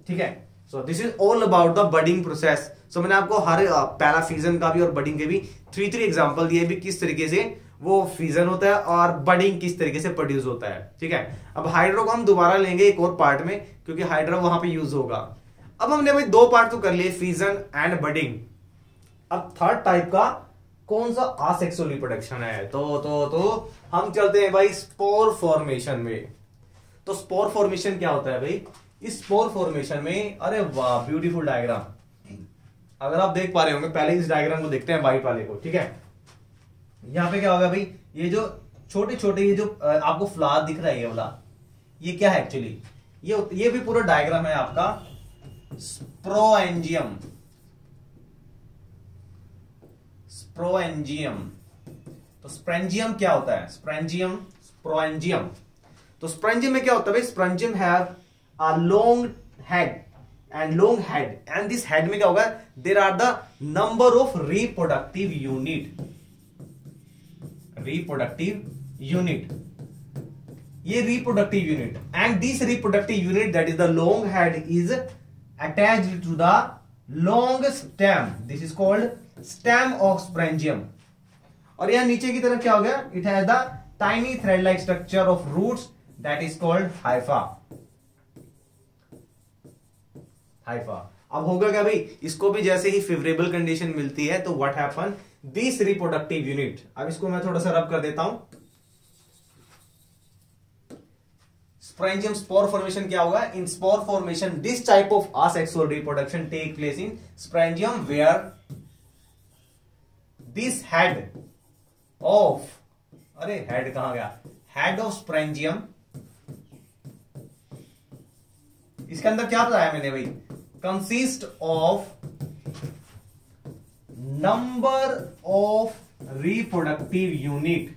ठीक है। So this is all about the budding process. So मैंने आपको हर पहला फ्यूजन का भी और बडिंग के भी 3 एग्जांपल दिए भी, किस तरीके से वो फ्यूजन होता है और बडिंग किस तरीके से प्रोड्यूस होता है, ठीक है। अब हाइड्रो को हम दोबारा लेंगे एक और पार्ट में, क्योंकि हाइड्रो वहां पे यूज होगा। अब हमने भाई 2 पार्ट तो कर लिए, फ्यूजन एंड बडिंग। अब थर्ड टाइप का कौन सा असेक्सुअल रिप्रोडक्शन है, तो हम चलते हैं भाई स्पोर फॉर्मेशन में। तो स्पोर फॉर्मेशन क्या होता है भाई, इस स्पोर फॉर्मेशन में, अरे वाह ब्यूटीफुल डायग्राम, अगर आप देख पा रहे होंगे, पहले इस डायग्राम को देखते हैं व्हाइट वाले को, ठीक है। यहां पे क्या होगा भाई, ये जो छोटे छोटे ये जो आपको फ्लावर दिख रहा है ये वाला, ये क्या है एक्चुअली, ये भी पूरा डायग्राम है आपका स्प्रोएंजियम, स्प्रोएंजियम। तो स्प्रेंजियम क्या होता है, स्प्रेंजियम स्प्रोएंजियम। तो स्प्रेंजियम में क्या होता है भाई, sporangium have a long head and this head में क्या होगा, there are the number of reproductive unit, ये reproductive unit, and this reproductive unit that is the long head is attached to the long stem, this is called stem of sporangium. और यहां नीचे की तरफ क्या हो गया, it has the tiny thread like structure of roots that is called hypha. अब होगा क्या भाई, इसको भी जैसे ही फेवरेबल कंडीशन मिलती है तो what happen, this reproductive unit, अब इसको मैं थोड़ा सा रब कर देता हूं। स्प्रेंजियम स्पोर फॉर्मेशन क्या होगा, in spore formation this type of asexual reproduction take place in sporangium where this head of, अरे हेड कहां गया, हेड ऑफ स्प्रेंजियम, इसके अंदर क्या बताया मैंने भाई, consist of number of reproductive unit,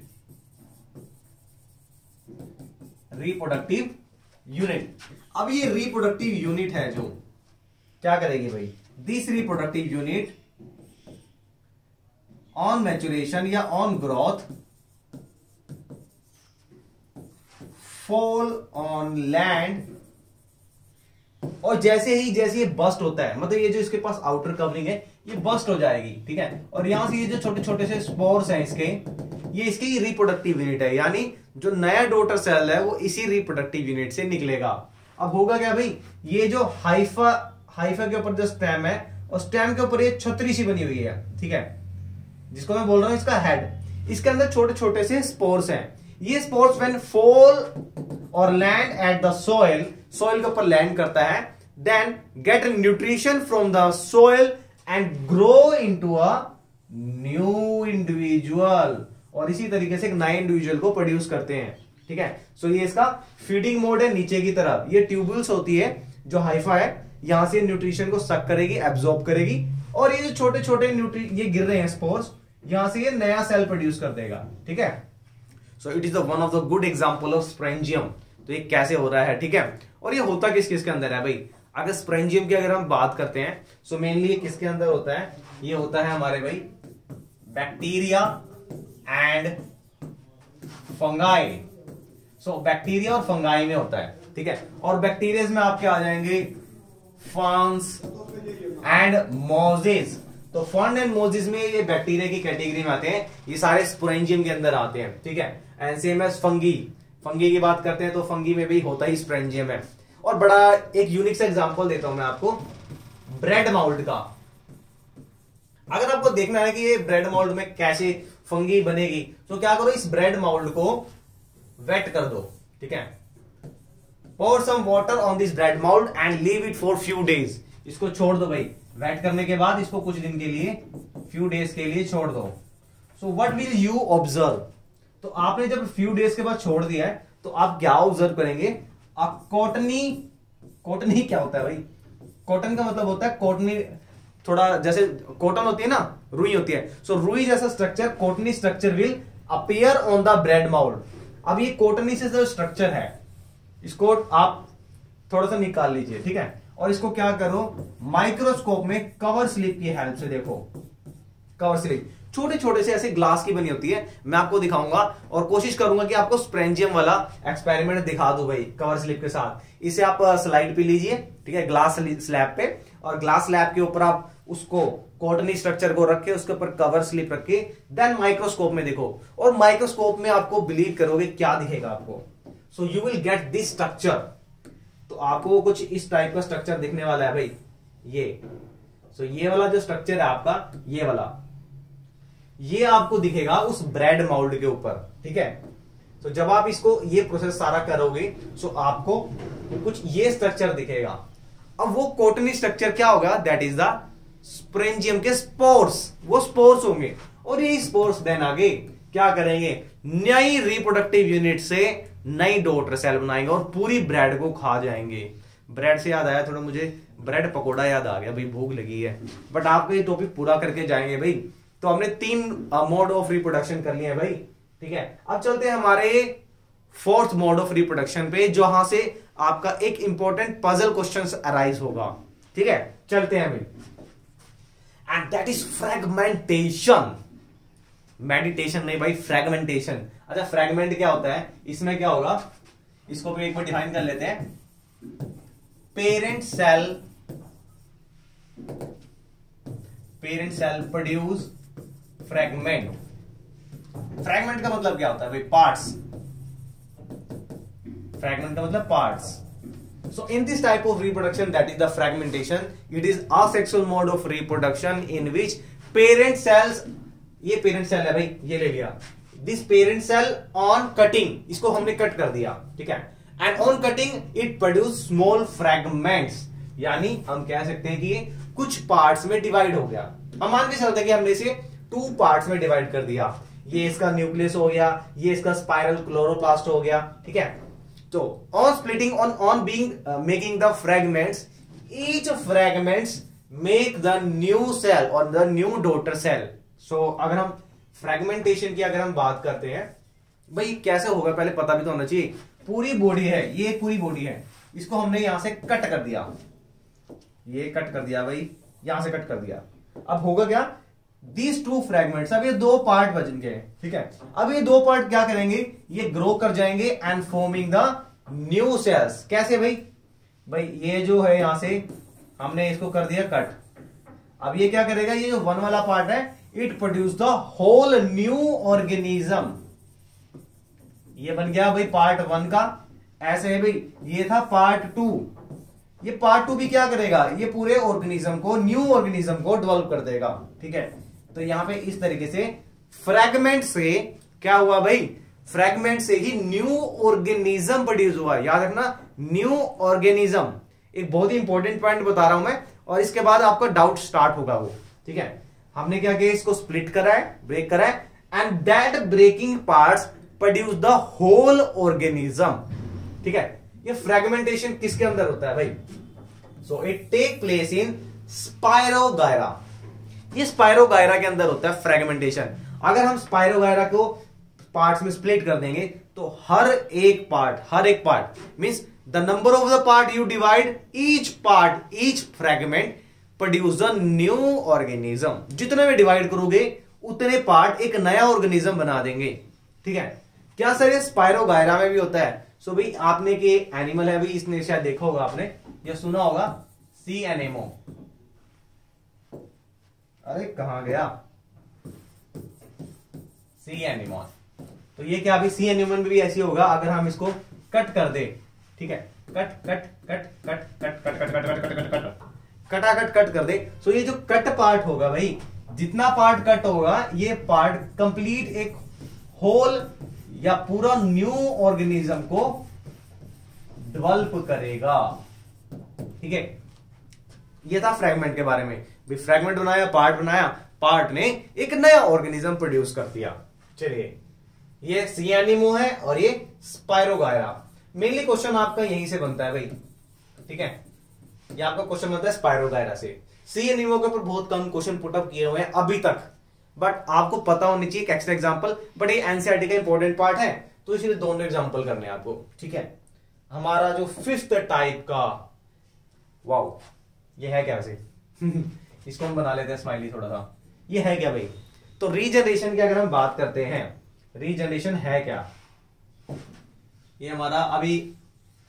अब ये रिप्रोडक्टिव यूनिट है जो क्या करेगी भाई, this reproductive unit on maturation या on growth fall on land, और जैसे ये बस्ट होता है, मतलब ये जो इसके पास आउटर कवरिंग है ये बस्ट हो जाएगी, ठीक है। और यहां से ये जो छोटे छोटे से स्पोर्स हैं इसके, ये इसकी रिप्रोडक्टिव यूनिट है, यानी जो नया डॉटर सेल है वो इसी रिप्रोडक्टिव यूनिट से निकलेगा। अब होगा क्या भाई, ये जो हाइफा के ऊपर जो स्टेम है और स्टेम के ऊपर ये छतरी सी बनी हुई है, ठीक है, जिसको मैं बोल रहा हूं इसका हेड, इसके अंदर छोटे छोटे से स्पोर्स हैं। ये स्पोर्स व्हेन फॉल और लैंड एट द सॉइल के ऊपर लैंड करता है, then get nutrition from the soil and grow into a new individual, और इसी तरीके से एक नए इंडिविजुअल को प्रोड्यूस करते हैं, ठीक है। सो ये इसका फीडिंग मोड है नीचे की तरफ, ये ट्यूब्यूल्स होती है जो हाइफा है, यहां से न्यूट्रिशन को सक करेगी, एब्जॉर्ब करेगी, और ये जो छोटे छोटे ये गिर रहे हैं स्पोर्स, यहां से ये नया सेल प्रोड्यूस कर देगा, ठीक है। So it is the one of the good example of sporangium. तो ये कैसे हो रहा है, ठीक है। और ये होता किस किस के अंदर है भाई, अगर स्प्रेंजियम की अगर हम बात करते हैं, सो मेनली ये किसके अंदर होता है, ये होता है हमारे भाई bacteria and fungi. So bacteria और फंगाई में होता है, ठीक है। और बैक्टीरिया में आपके आ जाएंगे फंग्स एंड मोजेस। तो फंड एंड मोजेस में ये बैक्टीरिया की कैटेगरी में आते हैं, ये सारे स्पोरेंजियम के अंदर आते हैं, ठीक है। एंड सेम एज फंगी की बात करते हैं तो फंगी में भी होता ही स्पोरेंजियम है। और बड़ा एक यूनिक सा एग्जांपल देता हूं मैं आपको, ब्रेड माउल्ड का। अगर आपको देखना है कि ये ब्रेड माउल्ड में कैसे फंगी बनेगी, तो क्या करो, इस ब्रेड माउल्ड को वेट कर दो, ठीक है। pour some water on this bread mold and leave it for few days, इसको छोड़ दो भाई, वेट करने के बाद इसको कुछ दिन के लिए, few days के लिए छोड़ दो। so what will you observe, तो आपने जब few days के बाद छोड़ दिया है तो आप क्या ऑब्जर्व करेंगे, कॉटनी क्या होता है भाई, कॉटन का मतलब होता है कॉटनी, थोड़ा जैसे कॉटन होती है ना, रुई होती है, सो रुई जैसा structure, cottony structure will appear on the bread mould. अब ये कॉटनी से जो स्ट्रक्चर है, इसको आप थोड़ा सा निकाल लीजिए, ठीक है, और इसको क्या करो, माइक्रोस्कोप में कवर स्लिप की हेल्प से देखो। कवर स्लिप छोटे छोटे से ऐसे ग्लास की बनी होती है, मैं आपको दिखाऊंगा और कोशिश करूंगा कि आपको स्प्रेंजियम वाला एक्सपेरिमेंट दिखा दूं भाई कवर स्लिप के साथ। इसे आप स्लाइड पे लीजिए, ठीक है, ग्लास स्लैब पे, और ग्लास स्लैब के ऊपर आप उसको कॉटनी स्ट्रक्चर को रख के उसके ऊपर कवर स्लिप रख के देन माइक्रोस्कोप में देखो, और माइक्रोस्कोप में आपको बिलीव करोगे क्या दिखेगा आपको, so you will get this structure. तो आपको कुछ इस टाइप का स्ट्रक्चर दिखने वाला है भाई, ये सो ये वाला जो स्ट्रक्चर है आपका, ये वाला, ये आपको दिखेगा उस ब्रेड माउल्ड के ऊपर, ठीक है। तो जब आप इसको ये प्रोसेस सारा करोगे तो आपको कुछ ये स्ट्रक्चर दिखेगा। अब वो कॉटनी स्ट्रक्चर क्या होगा, दैट इज द स्प्रेंजियम के स्पोर्स, वो स्पोर्स होंगे, और ये स्पोर्स देन आगे क्या करेंगे, नई रिप्रोडक्टिव यूनिट से नई डॉटर सेल बनाएंगे और पूरी ब्रेड को खा जाएंगे। ब्रेड से याद आया थोड़ा मुझे, ब्रेड पकोड़ा याद आ गया भाई, भूख लगी है, बट आपको ये टॉपिक पूरा करके जाएंगे भाई। तो हमने 3 मोड ऑफ रिप्रोडक्शन कर लिए हैं भाई, ठीक है। अब चलते हैं हमारे 4th मोड ऑफ रिप्रोडक्शन पे, जहां से आपका एक इंपॉर्टेंट पजल क्वेश्चन अराइज होगा, ठीक है। चलते हैं भाई, and that is fragmentation. Meditation नहीं भाई, फ्रेगमेंटेशन। अच्छा, फ्रेगमेंट क्या होता है, इसमें क्या होगा, इसको भी एक बार डिफाइन कर लेते हैं। Parent cell produce fragment. Fragment का मतलब क्या होता है भाई, पार्ट्स। फ्रेगमेंट का मतलब parts. So in this type of reproduction, that is the fragmentation, it is asexual mode of reproduction in which parent cells, ये पेरेंट सेल है भाई, ये ले लिया, this parent cell on cutting, इसको हमने कट कर दिया, ठीक है, and on cutting it produce small fragments, यानी हम कह सकते हैं कि ये कुछ पार्ट्स में डिवाइड हो गया। हम मान के चलते हैं कि हमने इसे 2 पार्ट्स में डिवाइड कर दिया, ये इसका न्यूक्लियस हो गया, ये इसका स्पाइरल क्लोरोप्लास्ट हो गया, ठीक है। तो on splitting, on being making the fragments, each fragments make the new cell और the new daughter cell. So अगर हम फ्रेगमेंटेशन की अगर हम बात करते हैं भाई, कैसे होगा पहले पता भी तो होना चाहिए। पूरी बॉडी है, ये पूरी बॉडी है, इसको हमने यहां से कट कर दिया, ये कट कर दिया भाई, यहां से कट कर दिया। अब होगा क्या, दीज 2 फ्रेगमेंट्स, अब ये 2 पार्ट बन गए, ठीक है। अब ये 2 पार्ट क्या करेंगे, ये ग्रो कर जाएंगे and forming the new sales. कैसे भाई, भाई ये जो है यहां से हमने इसको कर दिया कट, अब ये क्या करेगा, ये जो 1 वाला पार्ट है, it produce the whole new organism. ये बन गया भाई पार्ट 1 का, ऐसे है भाई, ये था पार्ट 2, ये पार्ट 2 भी क्या करेगा, ये पूरे ऑर्गेनिज्म को, न्यू ऑर्गेनिज्म को डेवलप कर देगा, ठीक है। तो यहां पे इस तरीके से फ्रैगमेंट से क्या हुआ भाई, फ्रैगमेंट से ही न्यू ऑर्गेनिज्म प्रोड्यूस हुआ। याद रखना, न्यू ऑर्गेनिज्म, एक बहुत ही इंपॉर्टेंट पॉइंट बता रहा हूं मैं, और इसके बाद आपका डाउट स्टार्ट होगा वो, ठीक है। हमने क्या किया, इसको स्प्लिट करा है, ब्रेक करा है, and that breaking parts produce the whole organism, ठीक है। ये फ्रेगमेंटेशन किसके अंदर होता है भाई, so it take place in spirogyra. ये स्पायरोगायरा के अंदर होता है फ्रेगमेंटेशन। अगर हम स्पायरोगायरा को पार्ट्स में स्प्लिट कर देंगे तो हर एक part means the number of the part you divide, each fragment produce a new organism. जितने में डिवाइड करोगे उतने पार्ट एक नया ऑर्गेनिज्म बना देंगे, ठीक है। क्या सर ये स्पायरोगायरा में भी होता है? सो भाई आपने के एनिमल है, भाई इसने शायद देखा होगा आपने या सुना होगा, सी एनेमो। अरे कहां गया सी एनिमोन। तो ये क्या, अभी सी एनिमोन भी ऐसी होगा अगर हम इसको कट कर दे, ठीक है, cut cut cut cut cut cut cut cut cut cut cut cut कटाकट कट कर दे। सो ये जो कट पार्ट होगा भाई, जितना पार्ट कट होगा ये पार्ट कंप्लीट एक होल या पूरा न्यू ऑर्गेनिज्म को डेवलप करेगा, ठीक है। ये था फ्रैगमेंट के बारे में। भी फ्रैगमेंट बनाया, पार्ट ने एक नया ऑर्गेनिज्म प्रोड्यूस कर दिया। चलिए, ये सी एनिमो है और ये स्पायरोगायरा। मेनली क्वेश्चन आपका यहीं से बनता है भाई, ठीक है। ये आपका क्वेश्चन बनता है स्पायरोगायरा से। सी एनिमो के ऊपर बहुत कम क्वेश्चन पुटअप किए हुए हैं अभी तक, बट आपको पता होनी चाहिए एक्स्ट्रा एग्जांपल, बट ये एनसीईआरटी का इंपॉर्टेंट पार्ट है, तो इसलिए दोनों एग्जांपल करने हैं आपको, ठीक है। हमारा जो फिफ्थ टाइप का, वाओ ये है क्या वैसे इसको हम बना लेते हैं स्माइली थोड़ा सा। ये है क्या भाई? तो रीजनरेशन की अगर हम बात करते हैं, रीजनरेशन है क्या? ये हमारा अभी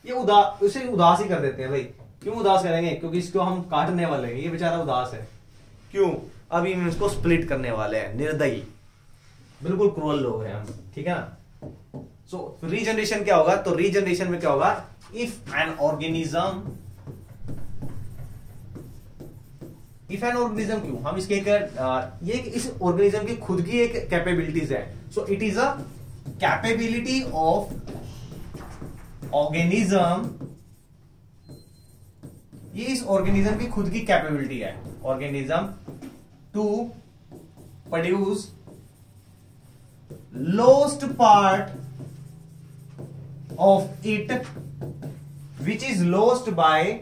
ये उसे उदास ही कर देते हैं भाई। क्यों उदास करेंगे? क्योंकि इसको हम काटने वाले हैं, ये बेचारा उदास है। क्यों? अभी हम इसको स्प्लिट करने वाले हैं, निर्दयी, बिल्कुल क्रूअल लोग हैं हम, ठीक है ना। सो रीजनरेशन क्या होगा? तो रीजनरेशन में क्या होगा? इफ एन ऑर्गेनिज्म क्यों हम इसके ये इस ऑर्गेनिज्म की खुद की एक कैपेबिलिटीज है। So it is a capability of organism, ये इस ऑर्गेनिज्म की खुद की कैपेबिलिटी है, organism to produce lost part of it which is lost by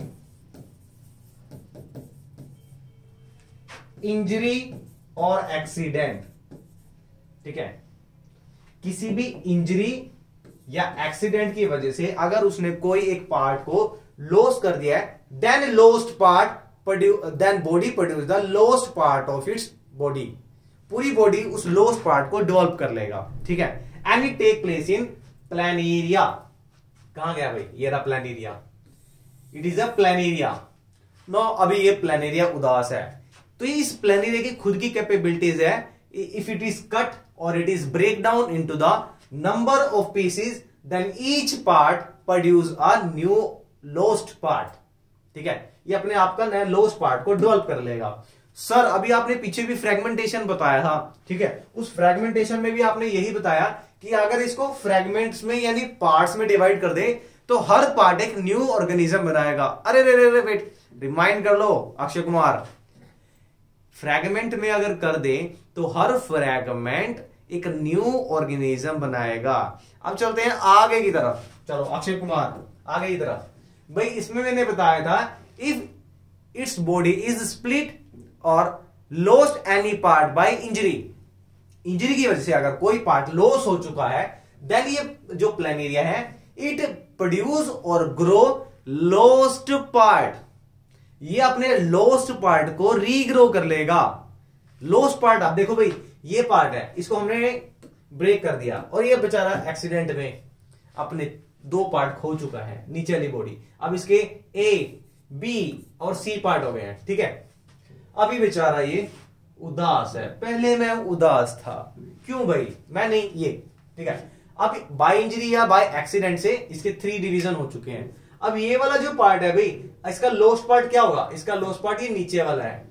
injury और एक्सीडेंट, ठीक है। किसी भी इंजरी या एक्सीडेंट की वजह से अगर उसने कोई एक पार्ट को लॉस कर दिया है, then lost part then body produce the lost part of its body, पूरी बॉडी उस लोस्ट पार्ट को डेवलप कर लेगा, ठीक है। And it take place in planaria. कहां गया भाई? ये रहा planaria, it is a planaria. No अभी ये प्लानेरिया उदास है, तो इस प्लानेरिया की खुद की कैपेबिलिटीज है, इफ इट इज कट और it is break down into the number of pieces, then each part produce a new lost part, ठीक है। ये अपने आप का नया लोस्ट पार्ट को डेवलप कर लेगा। सर अभी आपने पीछे भी फ्रेगमेंटेशन बताया था, ठीक है। उस फ्रेगमेंटेशन में भी आपने यही बताया कि अगर इसको फ्रेगमेंट्स में यानी पार्ट्स में डिवाइड कर दे तो हर पार्ट एक न्यू ऑर्गेनिज्म बनाएगा। अरे रे रे रे वेट, रिमाइंड कर लो अक्षय कुमार, फ्रैगमेंट में अगर कर दे तो हर फ्रैगमेंट एक न्यू ऑर्गेनिज्म बनाएगा। अब चलते हैं आगे की तरफ, चलो अक्षय कुमार आगे की तरफ। भाई इसमें मैंने बताया था if it's body is split और lost any part by injury, injury की वजह से अगर कोई पार्ट लॉस हो चुका है, देन ये जो प्लानेरिया है इट प्रोड्यूस और ग्रो लॉस्ट पार्ट, ये अपने लॉस्ट पार्ट को रीग्रो कर लेगा। लॉस्ट पार्ट आप देखो भाई, ये पार्ट है, इसको हमने ब्रेक कर दिया और ये बेचारा एक्सीडेंट में अपने दो पार्ट खो चुका है, नीचे वाली बॉडी। अब इसके ए, बी और सी पार्ट हो गए हैं, ठीक है। अभी बेचारा ये उदास है, पहले मैं उदास था, क्यों भाई? मैं नहीं, ये ठीक है। अब बाय इंजरी या बाय एक्सीडेंट से इसके 3 डिवीजन हो चुके हैं। अब ये वाला जो पार्ट है भाई, इसका लोस्ट पार्ट क्या होगा? इसका लोस्ट पार्ट ये नीचे वाला है।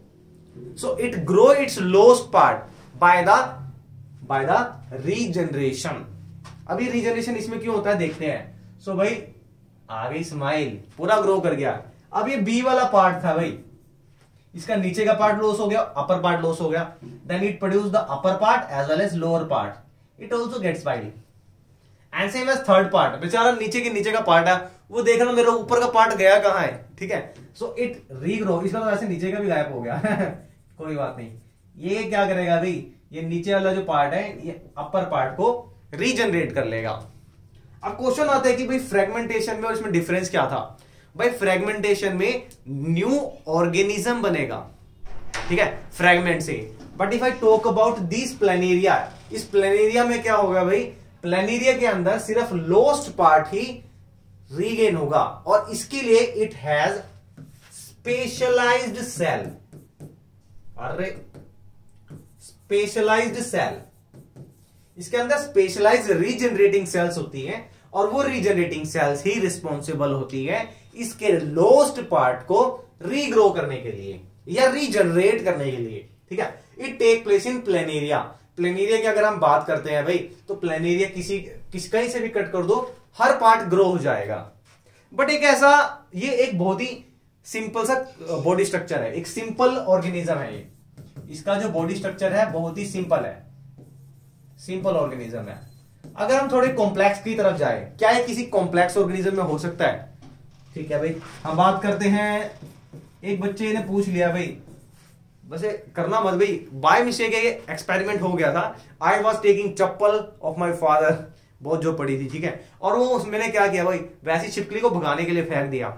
So it grow it's lost part by the regeneration. अभी रीजनरेशन इसमें क्यों होता है देखते हैं। सो भाई आ गई स्माइल, पूरा ग्रो कर गया। अब ये बी वाला पार्ट था भाई, इसका नीचे का पार्ट लॉस हो गया, अपर पार्ट लॉस हो गया, then it produce the upper part as well as lower part, it also gets smile. And same as third part, बेचारा नीचे के नीचे का पार्ट है, वो देखना मेरा ऊपर का पार्ट गया कहां है, ठीक है। सो इट रीग्रो, इसका तो ऐसे नीचे का भी गायब हो गया कोई बात नहीं। ये क्या करेगा भाई, ये नीचे वाला जो पार्ट है ये अपर पार्ट को रीजनरेट कर लेगा। अब क्वेश्चन आता है कि भाई फ्रेगमेंटेशन में और इसमें डिफरेंस क्या था। भाई फ्रेगमेंटेशन में न्यू ऑर्गेनिज्म बनेगा, ठीक है, फ्रेगमेंट से। But if I talk about this Planaria, इस प्लानेरिया में क्या होगा भाई, प्लानेरिया के अंदर सिर्फ लोस्ट पार्ट ही रीगेन होगा और इसके लिए इट हैज स्पेशलाइज्ड सेल। अरे स्पेशलाइज्ड सेल, इसके अंदर स्पेशलाइज्ड रीजनरेटिंग सेल्स होती हैं और वो रीजनरेटिंग सेल्स ही रिस्पॉन्सिबल होती है इसके लोस्ट पार्ट को रीग्रो करने के लिए या रीजनरेट करने के लिए, ठीक है। It take place in planaria. Planaria की अगर हम बात करते हैं भाई, तो प्लानेरिया कहीं से भी कट कर दो, हर पार्ट ग्रो हो जाएगा। बट एक ऐसा, ये एक बहुत ही सिंपल सा बॉडी स्ट्रक्चर है, एक सिंपल ऑर्गेनिज्म है ये। इसका जो बॉडी स्ट्रक्चर है बहुत ही सिंपल है, सिंपल ऑर्गेनिज्म है। अगर हम थोड़े कॉम्प्लेक्स की तरफ जाए, क्या है किसी कॉम्प्लेक्स ऑर्गेनिज्म में हो सकता है, ठीक है भाई। हम बात करते हैं एक बच्चे ने पूछ लिया भाई, वैसे करना मत भाई, बाय मिस्टेक एक्सपेरिमेंट हो गया था। I was taking chappal of my father, बहुत जो पड़ी थी, ठीक है, और वो मैंने क्या किया भाई, वैसी छिपकली को भगाने के लिए फेंक दिया,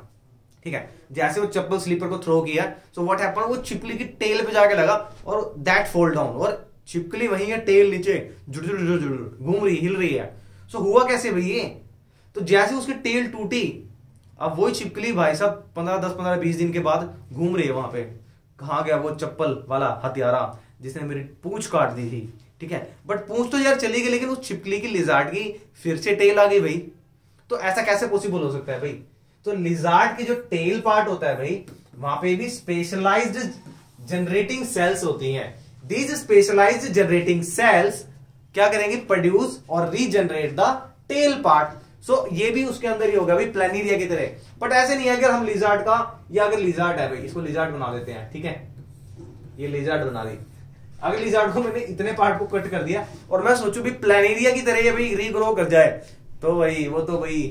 ठीक है। जैसे वो चप्पल स्लीपर को थ्रो किया, सो व्हाट हैपेंड, वो छिपकली की टेल पे जाके लगा और दैट फॉल डाउन, और छिपकली वहीं है, टेल नीचे घूम रही, हिल रही है। सो हुआ कैसे भाई ये, तो जैसे उसकी टेल टूटी, अब वही छिपकली भाई साहब 10-15-20 दिन के बाद घूम रही है वहां पे। कहाँ गया वो चप्पल वाला हत्यारा जिसने मेरी पूंछ काट दी थी, ठीक है। बट पूंछ तो यार चली गई, लेकिन उस छिपकली की, लिजार्ड की फिर से टेल आ गई भाई। तो ऐसा कैसे पॉसिबल हो सकता है भाई? तो लिजार्ड की जो टेल पार्ट होता है भाई, वहां पे भी स्पेशलाइज्ड जनरेटिंग सेल्स होती हैं। दीज स्पेशलाइज्ड जनरेटिंग सेल्स क्या करेंगे, प्रोड्यूस और रीजनरेट द टेल पार्ट। सो ये भी उसके अंदर ही होगा भाई, प्लेनेरिया की तरह। बट ऐसे नहीं है अगर हम लिजार्ड का, या अगर लिजार्ड है भाई, इसको लिजार्ड बना देते हैं, ठीक है, ये लिजार्ड बना दी। अगर लिजार्ड को मैंने इतने पार्ट को कट कर दिया और मैं सोचूं भी प्लेनेरिया की तरह ये भाई रीग्रो कर जाए, तो भाई वो तो भाई,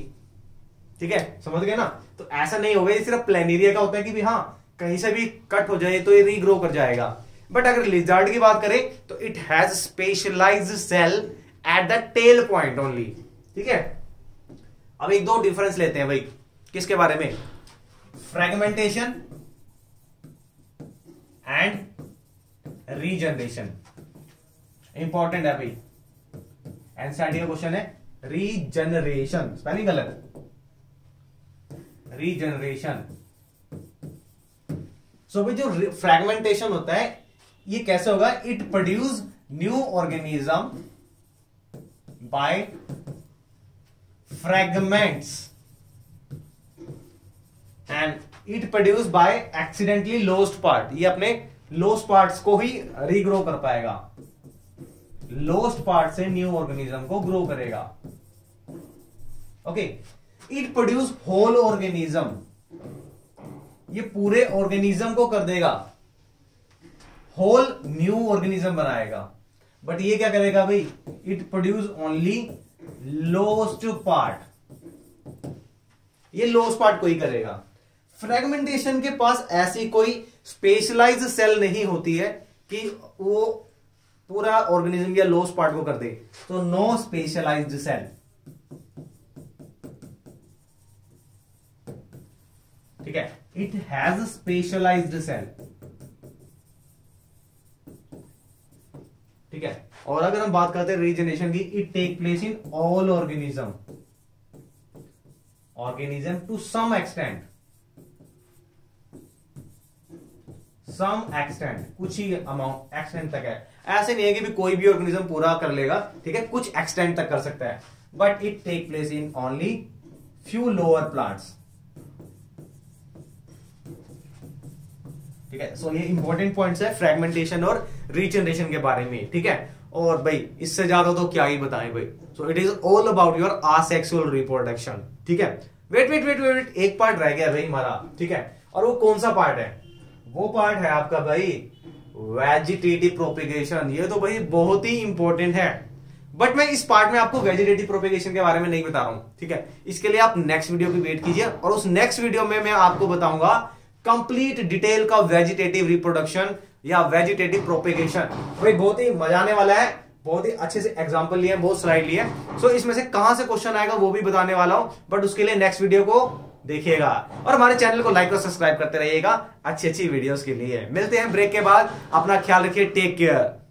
ठीक है, समझ गए ना। तो ऐसा नहीं होगा, ये सिर्फ प्लेनेरिया का होता है कि भाई हाँ कहीं से भी कट हो जाए तो ये रीग्रो कर जाएगा। बट अगर लिजार्ड की बात करें तो it has specialized cell at the tail point only, ठीक है। अब एक दो डिफरेंस लेते हैं भाई, किसके बारे में, फ्रेगमेंटेशन एंड रीजनरेशन। इंपॉर्टेंट है भाई, एनसीईआरटी का क्वेश्चन है रीजनरेशन, स्पेलिंग गलत, रीजनरेशन। सो भाई जो फ्रेगमेंटेशन होता है ये कैसे होगा, it produce new organism by fragments and it produced by accidentally lost part। ये अपने lost parts को ही रीग्रो कर पाएगा, lost part से न्यू ऑर्गेनिज्म को ग्रो करेगा, okay. It produce whole organism, ये पूरे ऑर्गेनिज्म को कर देगा, होल न्यू ऑर्गेनिज्म बनाएगा। बट ये क्या करेगा भाई, it produce only lost part, ये लोस्ट पार्ट को ही करेगा। फ्रेगमेंटेशन के पास ऐसी कोई स्पेशलाइज्ड सेल नहीं होती है कि वो पूरा ऑर्गेनिज्म या लोस्ट पार्ट को कर दे, तो नो स्पेशलाइज्ड सेल, ठीक है। इट हैज स्पेशलाइज्ड सेल, ठीक है। और अगर हम बात करते हैं रीजनरेशन की, it take place in all organism to some extent, कुछ ही अमाउंट एक्सटेंट तक है। ऐसे नहीं है कि भी कोई भी ऑर्गेनिज्म पूरा कर लेगा, ठीक है, कुछ एक्सटेंट तक कर सकता है। But it take place in only few lower plants, ठीक है। सो ये इंपॉर्टेंट पॉइंट्स है फ्रेगमेंटेशन और रीजनरेशन के बारे में, ठीक है। और भाई इससे ज्यादा तो क्या ही बताएं भाई। So it is all about your asexual reproduction, ठीक है। वेट, एक पार्ट रह गया भाई हमारा, ठीक है। और वो कौन सा पार्ट है, वो पार्ट है आपका भाई वेजिटेटिव प्रोपेगेशन। ये तो भाई बहुत ही इंपॉर्टेंट है, बट मैं इस पार्ट में आपको वेजिटेटिव प्रोपेगेशन के बारे में नहीं बता रहा हूं, ठीक है। इसके लिए आप नेक्स्ट वीडियो की वेट कीजिए, और उस नेक्स्ट वीडियो में मैं आपको बताऊंगा कंप्लीट डिटेल का वेजिटेटिव रिप्रोडक्शन या वेजिटेटिव प्रोपेगेशन। भाई बहुत ही मजा आने वाला है, बहुत ही अच्छे से एग्जांपल लिए, बहुत स्लाइड लिए। सो इसमें से कहां से क्वेश्चन आएगा वो भी बताने वाला हूं, बट उसके लिए नेक्स्ट वीडियो को देखिएगा और हमारे चैनल को लाइक और सब्सक्राइब करते रहिएगा अच्छी वीडियोस के लिए। मिलते हैं ब्रेक के बाद, अपना ख्याल रखिए, टेक केयर।